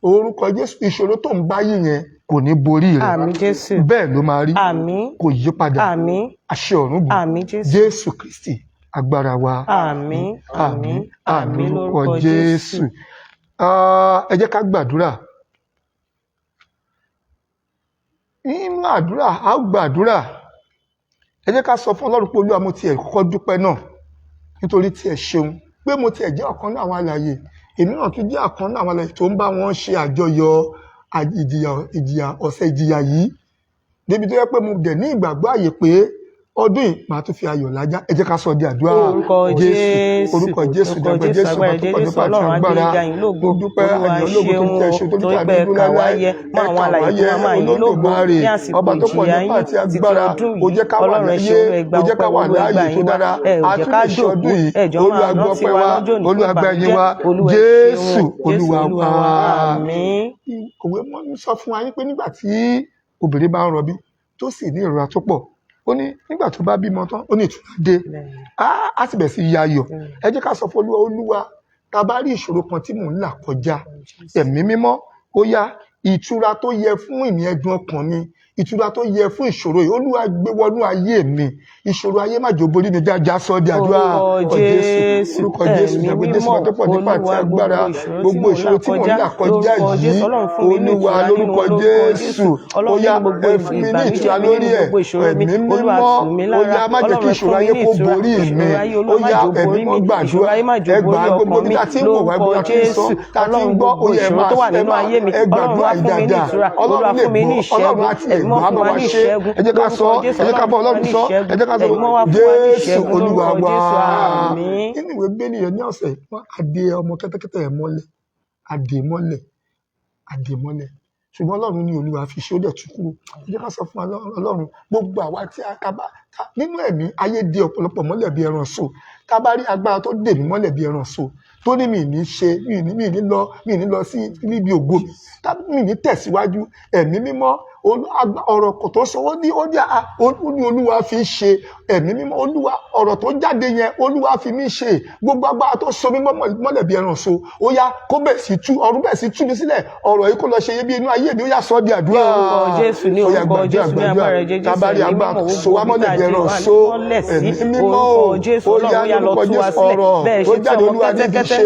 S1: orúkọ Jésù ìṣòro tó ń báyìí yẹn kò ní borí rẹ̀.
S2: Àmín Jésù.
S1: Bẹ́ẹ̀ ló máa rí.
S2: Àmín.
S1: Kò yí padà.
S2: Àmín.
S1: Àṣẹ ọ̀run gùn.
S2: Àmín Jésù.
S1: Jésù Kristi agbára wa.
S2: Àmín. Àmín
S1: lórúkọ Jésù. Ẹ jẹ́ ká gbàdúrà. Nínú àdúrà a ó gbàdúrà. Ẹ jẹ́ ká sọ fún Ọlọ́run pé Olúwa mo tiẹ̀ kọ́kọ́ dúpẹ́ náà nítorí tí ẹ ṣeun pé mo tiẹ̀ jẹ́ ọ̀kan náà àwọn alààyè, èmi náà tún jẹ́ ọ̀kan náà àwọn alààyè tó ń bá wọn ṣe àjọyọ̀ ọ̀sẹ̀ ìjìyà yìí, débi tó yẹ pé mo dẹ̀ ní ìgbàgbọ́ àyè pé ọdún yìí màá tún fi ayọ̀ lájá. Ẹ jẹ́ ká sọ di àdúrà. Orúkọ Jésù dàgbà Jésù bá tó pọ̀ nípa àti agbára. Mo dúpẹ́ àyàn ológun tó ń tẹ ṣe tó ní ká dúdú láláì. Ẹ kà wáyé Olódùmarè ọba tó pọ̀ nípa àti agbára. Ó jẹ́ ká wà láyé, ó jẹ́ ká wà láàyè tó dára. A tún lè ṣe ọdún yìí. Olúwa gbọ́ pẹ́ wa, Olúwa gbà yín wa. Jésù Olúwa wa. Òwe mọ́ ń sọ fún wa pé nígbà tí obìnrin bá ń rọbí tó sì ní ìrora tó pọ̀, ó ní nígbà tó bá bímọ tán ó ní ìtura dé, á sì bẹ̀ sí yayọ̀. Ẹ jẹ́ ká sọ fún Olúwa tá a bá rí ìṣòro kan tí mò ń là kọjá, Ẹ̀mí Mímọ́ ó yá ìtura tó yẹ fún ìní ẹ̀dùn ọkàn mi, ìtura tó yẹ fún ìṣòro yìí olúwa gbé wọnú ayé mi ìṣòro ayé má jò borí mi já sọ di àdúrà
S2: orúkọ Jésù
S1: orúkọ Jésù
S2: ẹ̀mí
S1: ìyàgbé Jésù
S2: mímọ́
S1: tó pọ̀ nípa àti
S2: olúwa
S1: agbára
S2: gbogbo ìṣòro
S1: tí mò ń là kọjá
S2: lórúkọ
S1: yìí
S2: Jésù ọlọ́run fún mi ní
S1: olúwa
S2: ìtura nínú
S1: lórúkọ
S2: wọn lórúkọ
S1: Jésù
S2: Jésù ọlọ́run
S1: óyá
S2: nínú gbogbo
S1: ẹ fún mi ní ìtura
S2: ìbànújẹ́ mi
S1: lórí
S2: nínú
S1: ẹ̀
S2: gbogbo ìṣòro mi
S1: ẹ̀mí
S2: olúwa
S1: mímọ́
S2: tù mí lára
S1: óyá má jẹ́ kí
S2: ọlọ́run ẹ
S1: ìṣòro
S2: fún mi
S1: ayé
S2: ní
S1: kó
S2: ìtura
S1: borí mi
S2: ìṣòro ayé olúwa má
S1: óyá
S2: jò
S1: ẹ̀mí
S2: borí
S1: mọ́
S2: mi
S1: gbàdúrà
S2: ìṣòro ayé má jò borí
S1: ẹgbàá
S2: ọkàn
S1: gbogbo
S2: mi
S1: bí ta ti ń wò wá
S2: lórúkọ
S1: bí ta ti ń sọ
S2: Jésù
S1: ta ti ń
S2: ọlọ́run
S1: gbọ́
S2: gbogbo
S1: óyá ẹ
S2: ìṣòro
S1: máa
S2: tó wà
S1: ẹ
S2: nínú
S1: máa
S2: ayé mi
S1: ẹ
S2: ọlọ́run
S1: gbàdúrà
S2: wá fún mi ní
S1: dáadáa
S2: ìtura olúwa
S1: ọlọ́run lè
S2: fún mi ní
S1: gbọ́
S2: ìṣẹ́gun
S1: ọlọ́run àti
S2: ẹ̀mí mọ́
S1: ẹ̀gbọ́n á
S2: fún
S1: bá
S2: wa
S1: wa
S2: ní
S1: ṣe
S2: ìṣẹ́gun
S1: ẹ jẹ́ ká sọ
S2: lórúkọ Jésù
S1: ẹ jẹ́ ká bá
S2: ọlọ́run fún wa
S1: ọlọ́run
S2: ní
S1: sọ
S2: ìṣẹ́gun
S1: ẹ jẹ́ ká sọ
S2: ẹ̀mí mọ́ wá fún wa ní
S1: Jésù
S2: ìṣẹ́gun
S1: olúwa
S2: lórúkọ
S1: wa
S2: Jésù àmín.
S1: nínú ìwé bẹ́ẹ̀lì yẹn ní ọ̀sẹ̀ wọn adé ọmọ kẹ́tẹ́kẹ́tẹ́ yẹn mọ́lẹ̀ adé mọ́lẹ̀ ṣùgbọ́n ọlọ́run ní olúwa fi ṣe ó dẹ̀ tú kúrò ẹ jẹ́ ká sọ fún ọlọ́run gbogbo àwa tí a kábà nínú ẹ̀mí ayé dè ọ̀pọ̀lọpọ̀ mọ́lẹ̀ bí ẹran so tá bá rí agbára tó dè mí mọ́lẹ̀ bí ẹran so tó ní mi ní lọ sí níbi ògo mi ní tẹ̀síwájú ẹ̀mí mímọ́ ọ̀rọ̀ kò tó sọ ó ní olúwa fi ṣe ẹ̀mí mímọ́ olúwa ọ̀rọ̀ tó jáde yẹn olúwa fi mí ṣe gbogbo agbára tó so mí mọ́lẹ̀ bí ẹran so ó yá kó bẹ̀ sí tú mi sílẹ̀ ọ̀rọ̀ yìí kó lọ ṣe iyebíye inú ayé mi ó yá sọ di àdúrà
S2: orúkọ Jésù ní orúkọ Jésù ní agbára ẹ̀jẹ̀ Jésù
S1: tábàrí agbára so wá mọ́lẹ̀ bí ẹran so ẹ̀mí mímọ́
S2: orúkọ Jésù
S1: ó yá lórúkọ Jésù ọ̀rọ̀ tó jáde olúwa ní fi ṣe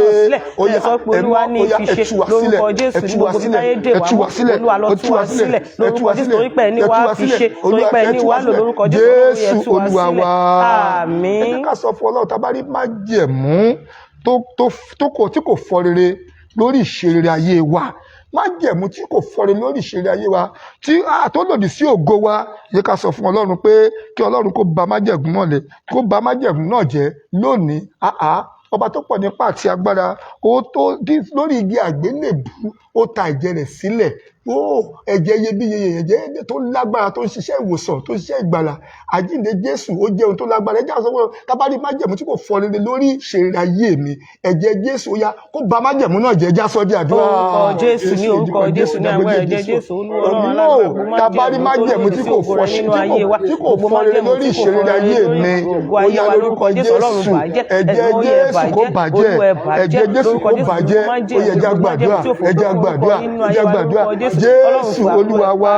S1: ó yá
S2: olúwa ní fi ṣe lórúkọ Jésù ní gbogbo bí táyé dè wá mọ́ olúwa lọ tú wa sílẹ̀ lórúkọ Jésù torí pé ẹni wá fi ṣe torí pé ẹni wá lò lórúkọ Jésù tú wa sílẹ̀ àmín.
S1: ẹ jẹ́ ká sọ fún ọlọ́run tábàrí májẹ̀mú tí kò fọ rere lórí ìṣerere ayé wa májẹ̀mú tí kò fọ rere lórí ìṣerere ayé wa tó lòdì sí ògo wa yẹ ká sọ fún ọlọ́run pé kí ọlọ́run kó ba májẹ̀mú mọ́lẹ̀ kó ba májẹ̀mú náà jẹ́ lónìí ọba tó pọ̀ nípa àti agbára lórí igi àgbélébùú ó ta ẹ̀jẹ̀ rẹ̀ sílẹ̀ ẹ̀jẹ̀ iyebíye ẹ̀jẹ̀ tó lágbára tó ń ṣiṣẹ́ ìwòsàn tó ń ṣiṣẹ́ ìgbàlà àjíǹde Jésù ó jẹ́ ohun tó lágbára ẹ̀jẹ̀ àṣọ fún tábàrí májẹ̀mú tí kò fọ rere lórí ìṣeré ayé mi ẹ̀jẹ̀ Jésù ó yá kó ba májẹ̀mú náà jẹ́ já sọ di àdúrà
S2: orúkọ Jésù ní orúkọ Jésù ní agbára ẹ̀jẹ̀ Jésù olúwa
S1: tábàrí májẹ̀mú tí kò fọ rere lórí ìṣeré ayé mi ó yá lórúkọ Jésù ẹ̀jẹ̀ Jésù kó bàjẹ́ ẹ̀jẹ̀ Jésù kó bàjẹ́ ó yẹ ẹ̀jẹ̀ gbàdúrà Jésù olúwa wa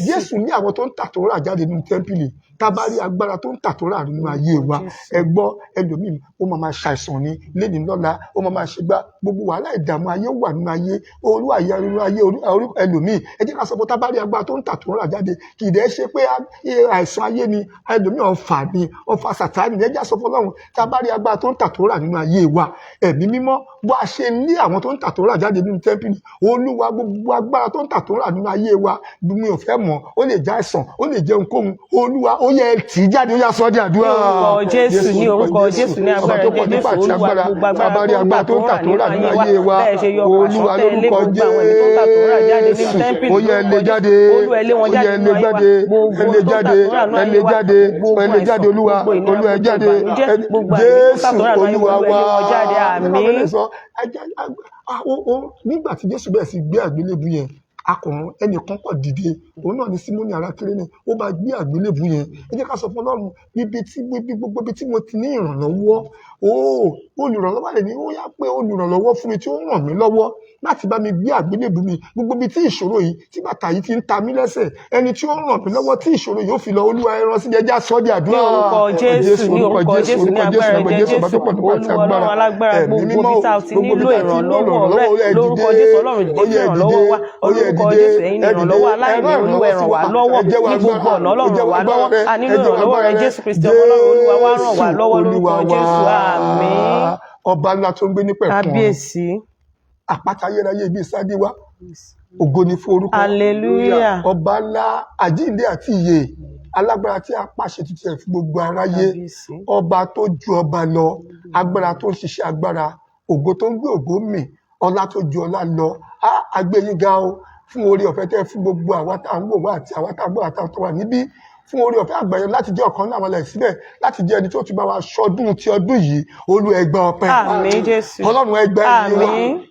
S1: Jésù ní àwọn tó ń tà tó rà jáde nínú tẹ́ḿpìlì tábàrí agbára tó ń tà tó rà nínú ayé wa ẹ gbọ́ ẹlòmíì ó máa ṣàìsàn ní lẹ́ni lọ́la ó máa ṣe gbá gbogbo wàhálà ìdààmú ayé wà nínú ayé olúwa ìyá nínú ayé ẹlòmíì ẹ jẹ́ ká sọ pé tábàrí agbára tó ń tà tó rà jáde kì í dẹ́ ṣe pé àìsàn ayé ni ẹlòmíì ọ̀fà sàtánì ẹ jẹ́ sọ fún Ọlọ́run tábàrí agbára tó ń tà tó rà nínú ayé wa ẹ̀mí mímọ́ bó a ṣe ní àwọn tó ń tà tó rà jáde nínú tẹ́ḿpìlì olúwa gbogbo agbára tó ń tà tó rà nínú ayé wa mi ò fẹ́ mọ̀ ó lè já àìsàn ó lè jẹ ohunkóhun olúwa ó yẹ tì í jáde ó yá sọ di àdúrà
S2: orúkọ Jésù ní orúkọ Jésù ní agbára ẹ̀jẹ̀ Jésù olúwa gbogbo agbára tó ń tà tó rà nínú ayé wa bẹ́ẹ̀ ṣe yọ
S1: olúwa lórúkọ Jésù ó yẹ lè jáde ó yẹ lè jáde ẹ lè jáde olúwa ẹ jáde Jésù olúwa wa nígbà tí Jésù bẹ̀rẹ̀ sí gbé àgbélébùú yẹn akọ̀run ẹnìkan kọ̀ dìde òun náà ni Símónì ará Kírénè ó bá gbé àgbélébùú yẹn ẹ jẹ́ ká sọ fún Ọlọ́run gbogbo ibi tí mo ti ní ìrànlọ́wọ́ olùrànlọ́wọ́ lè ní ó yá pé olùrànlọ́wọ́ fún mi tí ó ràn mí lọ́wọ́ láti bá mi gbé àgbélébùú mi gbogbo ibi tí ìṣòro yìí tí bàtà yìí ti ń ta mí lẹ́sẹ̀ ẹni tí ó ràn mí lọ́wọ́ tí ìṣòro yìí ó fi lọ olúwa ẹran sí ẹja sọ di àdúrà
S2: orúkọ Jésù ní orúkọ Jésù ní agbára ẹ̀jẹ̀ Jésù olúwa Ọlọ́run alágbára gbogbo ibi tá a ti nílò ìrànlọ́wọ́ rẹ lórúkọ Jésù Ọlọ́run dìde ìrànlọ́wọ́ wa orúkọ Jésù ẹ̀yin ìrànlọ́wọ́ aláìní olúwa ẹ ràn wá lọ́wọ́ ní gbogbo ọ̀nà Ọlọ́run ràn wá lọ́wọ́ a nílò ìrànlọ́wọ́ rẹ Jésù Kristi ọmọ Ọlọ́run olúwa wa ràn wá lọ́wọ́ lórúkọ Jésù àmín.
S1: Ọba ńlá tó ń gbé ní pẹ̀kun
S2: kábíyèsí
S1: àpáta ayérayé ibi ìsádi wa ògo ni fún orúkọ
S2: hallelujah
S1: ọba ńlá àjíǹde àti ìyè alágbára tí a pàṣẹ tuntun ẹ̀ fún gbogbo aráyé ọba tó ju ọba lọ agbára tó ń ṣiṣẹ́ agbára ògo tó ń gbé ògo mì ọlá tó ju ọlá lọ agbẹ́yìn ga o fún oore ọ̀fẹ́ tẹ́ fún gbogbo àwa tá à ń wò wá àti àwa tá à ń gbọ́ àtàwọn tó wà níbí fún oore ọ̀fẹ́ àgbáyé láti jẹ́ ọ̀kan láwọn ilẹ̀ síbẹ̀ láti jẹ́ ẹni tó ti bá wa ṣọdún ti ọdún yìí olú ẹgbẹ́ ọpẹ́
S2: àmín Jésù
S1: ọlọ́run ẹgbẹ́ ìwà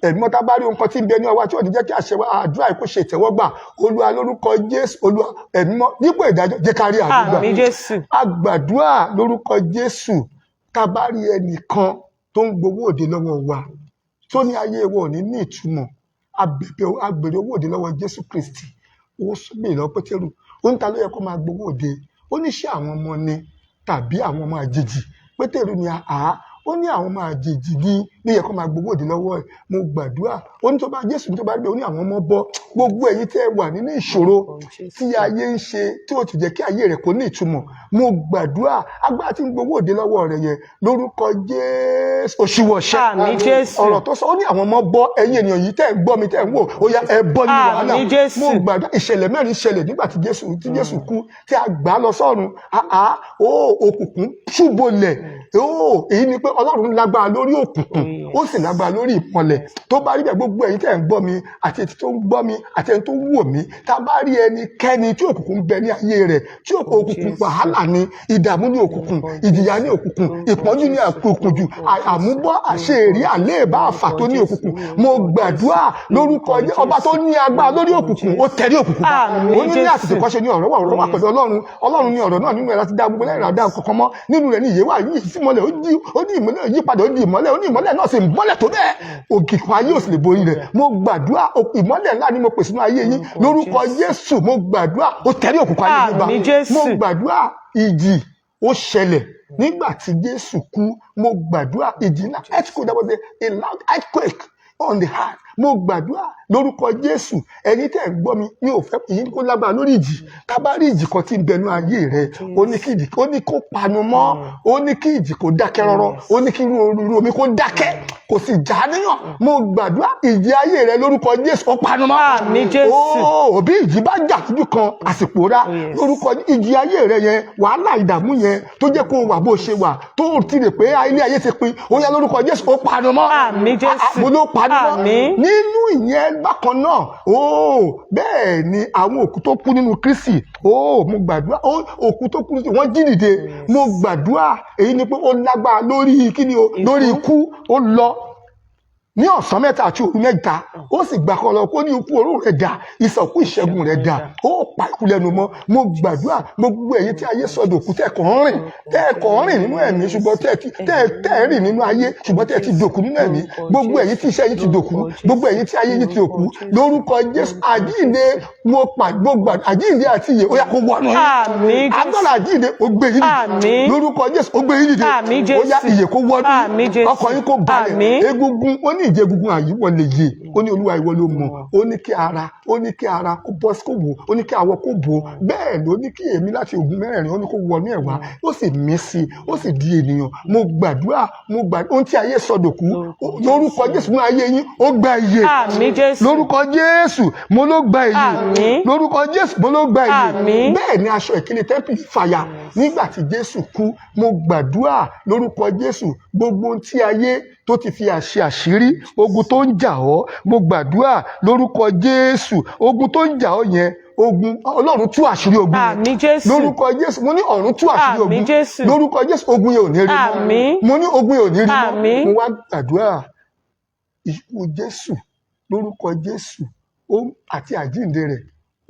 S1: ẹ̀mí mọ́ta bá rí nǹkan tí ń bẹ ní ọwọ́ tí ò ní jẹ́ kí àṣẹ wa àdúrà yìí kó ṣe ìtẹ́wọ́gbà olúwa lórúkọ Jésù olúwa ẹ̀mí mọ́ dípò ìdájọ́ jẹ́ ká rí àdúrà
S2: àmín Jésù
S1: àgbàdúrà lórúkọ Jésù tá a bá rí ẹnìkan tó ń gbowó òde lọ́wọ́ wa tó ní ayé wa ò ní ìtumọ̀ agbèrè owó òde lọ́wọ́ Jésù Kristi ó béèrè lọ́wọ́ Pétérù, ó ní ta ló yẹ kó máa gbowó òde, ó ní ṣé àwọn ọmọ ni tàbí àwọn ọmọ àjèjì? Pétérù ní àá, ó ní àwọn ọmọ àjèjì ní yẹ kó máa gbowó òde lọ́wọ́ ẹ̀. Mo gbàdúrà, ó ní tó bá Jésù ní tó bá gbé, ó ní àwọn ọmọ bọ́. Gbogbo ẹ̀yin tẹ́ wà nínú ìṣòro tí ayé ń ṣe tí ó ti jẹ́ kí ayé rẹ̀ kó ní ìtumọ̀, mo gbàdúrà agbára tí ń gbowó òde lọ́wọ́ rẹ̀ yẹn lórúkọ Jésù òṣìwọ̀ṣẹ́. Ọ̀rọ̀ tó sọ, ó ní àwọn ọmọ bọ́. Ẹ̀yin ènìyàn yìí tẹ́ ń gbọ́ mi, tẹ́ ń wò, ó yá ẹ bọ́ nínú wàhálà. Mo gbàdúrà ìṣẹ̀lẹ̀ mẹ́rin ṣẹlẹ̀ nígbà tí Jésù kú, tí a gbà á lọ sọ́run. Òkùnkùn ṣúbolẹ̀. Èyí ni pé Ọlọ́run lágbára lórí òkùnkùn, ó sì lágbára lórí ìmọ́lẹ̀. Tó bá rí bẹ́ẹ̀, gbogbo ẹ̀yin tẹ́ ń gbọ́ mi àti ẹni tó ń gbọ́ mi àti ẹni tó ń wò mí, tá a bá rí ẹnikẹ́ni tí òkùnkùn bẹ ní ayé rẹ̀, tí òkùnkùn wàhálà ni, ìdààmú ní òkùnkùn, ìjìyà ní òkùnkùn, ìpọ́njú ní òkùnkùn jù, àmúbọ́ àṣeèrí àléèbá àfà tó ní òkùnkùn, mo gbàdúrà lórúkọ ọba tó ní agbára lórí òkùnkùn, ó tẹ̀lé òkùnkùn bá. Ó ní àtètèkọ́ṣe ní ọ̀rọ̀ wà pẹ̀lú Ọlọ́run ní ọ̀rọ̀ náà, nínú ẹ̀ láti dá gbogbo lẹ́yìn àdá kankan mọ́, nínú rẹ̀ ní ìyè wà, yìí sí mọ́lẹ̀, ó ní ìmọ́lẹ̀ yípadà, ó ní ìmọ́lẹ̀, ó ní ìmọ́lẹ̀ náà sì mọ́lẹ̀ tó bẹ́ẹ̀, òkìkọ̀ ayé ò sì lè borí rẹ̀. Mo gbàdúrà ìmọ́lẹ̀ ńlá ni mo pèsè nínú ayé yín lórúkọ Jésù. Mo gbàdúrà ó tẹ̀lé òkùnkùn ayé yín bá. Mo gbàdúrà ìjì ó ṣẹlẹ̀ nígbà tí Jésù kú. Mo gbàdúrà ìjì náà, earthquake, there was a loud earthquake on the heart. Mo gbàdúrà lórúkọ Jésù, ẹni tẹ́ ń gbọ́ mi, mi ò fẹ́ yín kó lágbára lórí ìjì. Ká bá rí ìjì kan tí ń bẹnu ayé rẹ̀, ó ní kí ìjì, ó ní kó panu mọ́, ó ní kí ìjì kó dákẹ́ rọ́rọ́, ó ní kí irú omi kó dákẹ́, kò sì já níyàn. Mo gbàdúrà ìjì ayé rẹ̀ lórúkọ Jésù ó panu mọ́. Òbí ìjì bá jà síjú kan àsìkò rà, lórúkọ ìjì ayé rẹ̀ yẹn, wàhálà ìdààmú yẹn tó jẹ́ kó wà bó ṣe wà, tó ti rè pé ilé ayé ti pin, ó yá lórúkọ Jésù ó panu mọ́. Mo ló panu mọ́. Nínú ìyẹn bákan náà, bẹ́ẹ̀ ni àwọn òkú tó kú nínú Kristi, mo gbàdúrà òkú tó kú wọ́n jí dìde. Mo gbàdúrà èyí ni pé ó lágbára lórí kíni o, lórí ikú. Ó lọ ní ọ̀sán mẹ́ta àti òru mẹ́ta, ó sì gbà kan lọ kó ní ikú oró rẹ̀ dà, ìsọ̀kú ìṣẹ́gun rẹ̀ dà, ó pa ikú lẹ́nu mọ́. Mo gbàdúrà gbogbo ẹ̀yin tí ayé sọdọ̀ kú tẹ́ẹ̀kọ̀ rìn nínú ẹ̀mí, ṣùgbọ́n tẹ́ẹ̀ rìn nínú ayé, ṣùgbọ́n tẹ́ẹ̀ ti dòkú nínú ẹ̀mí. Gbogbo ẹ̀yin tí iṣẹ́ yín ti dòkú, gbogbo ẹ̀yin tí ayé yín ti dòkú, lórúkọ Jésù àjíǹde, mo gbogbo àjíǹde àti ìyè ó yá kó wọnú yín. Agbára àjíǹde ó gbé yín dìde, lórúkọ Jésù ó gbé yín dìde, ó yá ìyè kó wọnú, ọkàn yín kó balẹ̀. Egungun, ó ní ìjẹ egungun àyíwọ lè yè, ó ní Olúwa ìwọ ló mọ̀, ó ní kí ara kó bọ́ sí kó wò, ó ní kí awọ kó bò, bẹ́ẹ̀ ló ní kí èmi láti ogun mẹ́rẹ̀ẹ̀rin, ó ní kó wọnú ẹ̀wá, ó sì mí sí i, ó sì di ènìyàn. Mo gbàdúrà ohun tí ayé sọdòkú lórúkọ Jésù mú ayé yín ó gba ìyè. Lórúkọ Jésù mo ló gba ìyè, lórúkọ Jésù mo ló gba ìyè. Bẹ́ẹ̀ ni aṣọ ìkíni tẹ́ḿpìlì fàya nígbà tí Jésù kú. Mo gbàdúrà lórúkọ Jésù gbogbo ohun tí ayé tó ti fi àṣírí, ogun tó ń jà ọ́, mo gbàdúrà lórúkọ Jésù, ogun tó ń jà ọ́ yẹn, ogun Ọlọ́run tú àṣírí ogun yẹn. Lórúkọ Jésù, mo ní ọ̀run tú àṣírí ogun. Lórúkọ Jésù, ogun yẹn ò ní rí mọ́. Mo ní ogun yẹn ò ní rí mọ́. Mo wá gbàdúrà ikú Jésù, lórúkọ Jésù àti àjíǹde rẹ̀,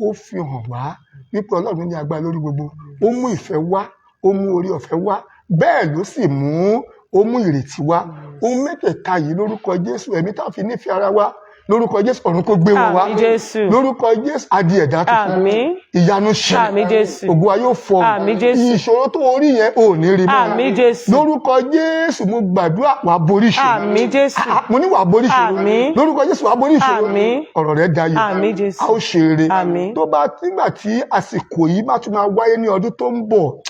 S1: ó fi hàn wá wípé Ọlọ́run ní agbára lórí gbogbo. Ó mú ìfẹ́ wá, ó mú orí ọ̀fẹ́ wá, bẹ́ẹ̀ ló sì mú ìrètí wá. Ohun mẹ́tẹ̀ẹ̀ta yìí lórúkọ Jésù, ẹ̀mí tá a fi nífẹ̀ẹ́ ara wa, lórúkọ Jésù ọ̀run kó gbé wọn wá. Lórúkọ Jésù adi ẹ̀dá tuntun, ìyanu ṣẹlẹ̀, ògo ayé ó fọhùn, ìṣòro tó orí yẹn ò ní rí mọ́. Lórúkọ Jésù mo gbàdúrà wàá borí ìṣòro. Mo ní wàá borí ìṣòro. Lórúkọ Jésù wàá borí ìṣòro. Ọ̀rọ̀ rẹ̀ dayọ̀, a ó ṣe rere. Tó bá nígbà tí àsìkò yìí bá tún máa wáyé ní ọdún tó ń bọ̀,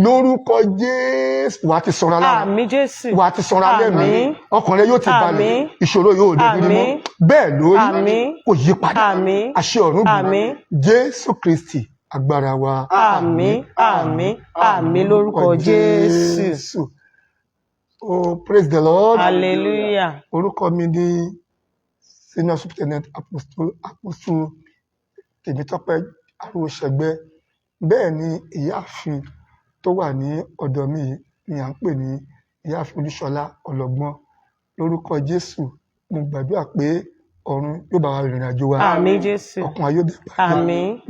S1: lórúkọ Jésù wàá ti sanra lára, wàá ti sanra lẹ́nu, ọkàn rẹ yóò ti balẹ̀, ìṣòro yóò ní rí mọ́. Bẹ́ẹ̀ lórí, kò yí padà, àṣẹ ọ̀run bù. Jésù Kristi agbára wa.
S2: Àmín, àmín, àmín lórúkọ Jésù.
S1: Oh, praise the Lord.
S2: Hallelujah.
S1: Orúkọ mi ni Senior Superintendent Apostle Tèmítọ́pẹ́ Aróṣẹgbẹ́. Bẹ́ẹ̀ ni ìyáàfin tó wà ní ọ̀dọ̀ mi ni à ń pè ní ìyáàfin Olúṣọlá Ọlọ́gbọ́n. Lórúkọ Jésù, mo gbàdúrà pé ọ̀run yóò bá wa rìnrìn àjò wa.
S2: Àmín Jésù.
S1: Ọkàn ayé dẹ̀ bá wa.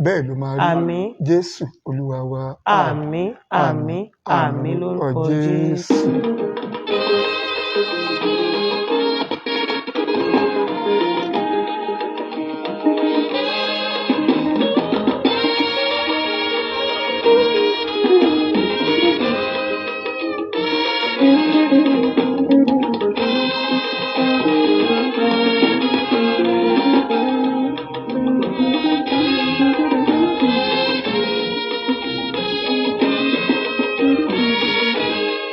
S1: Bẹ́ẹ̀ ló máa rí.
S2: Àmín.
S1: Jésù Olúwa wa.
S2: Àmín, àmín, àmín lórúkọ Jésù.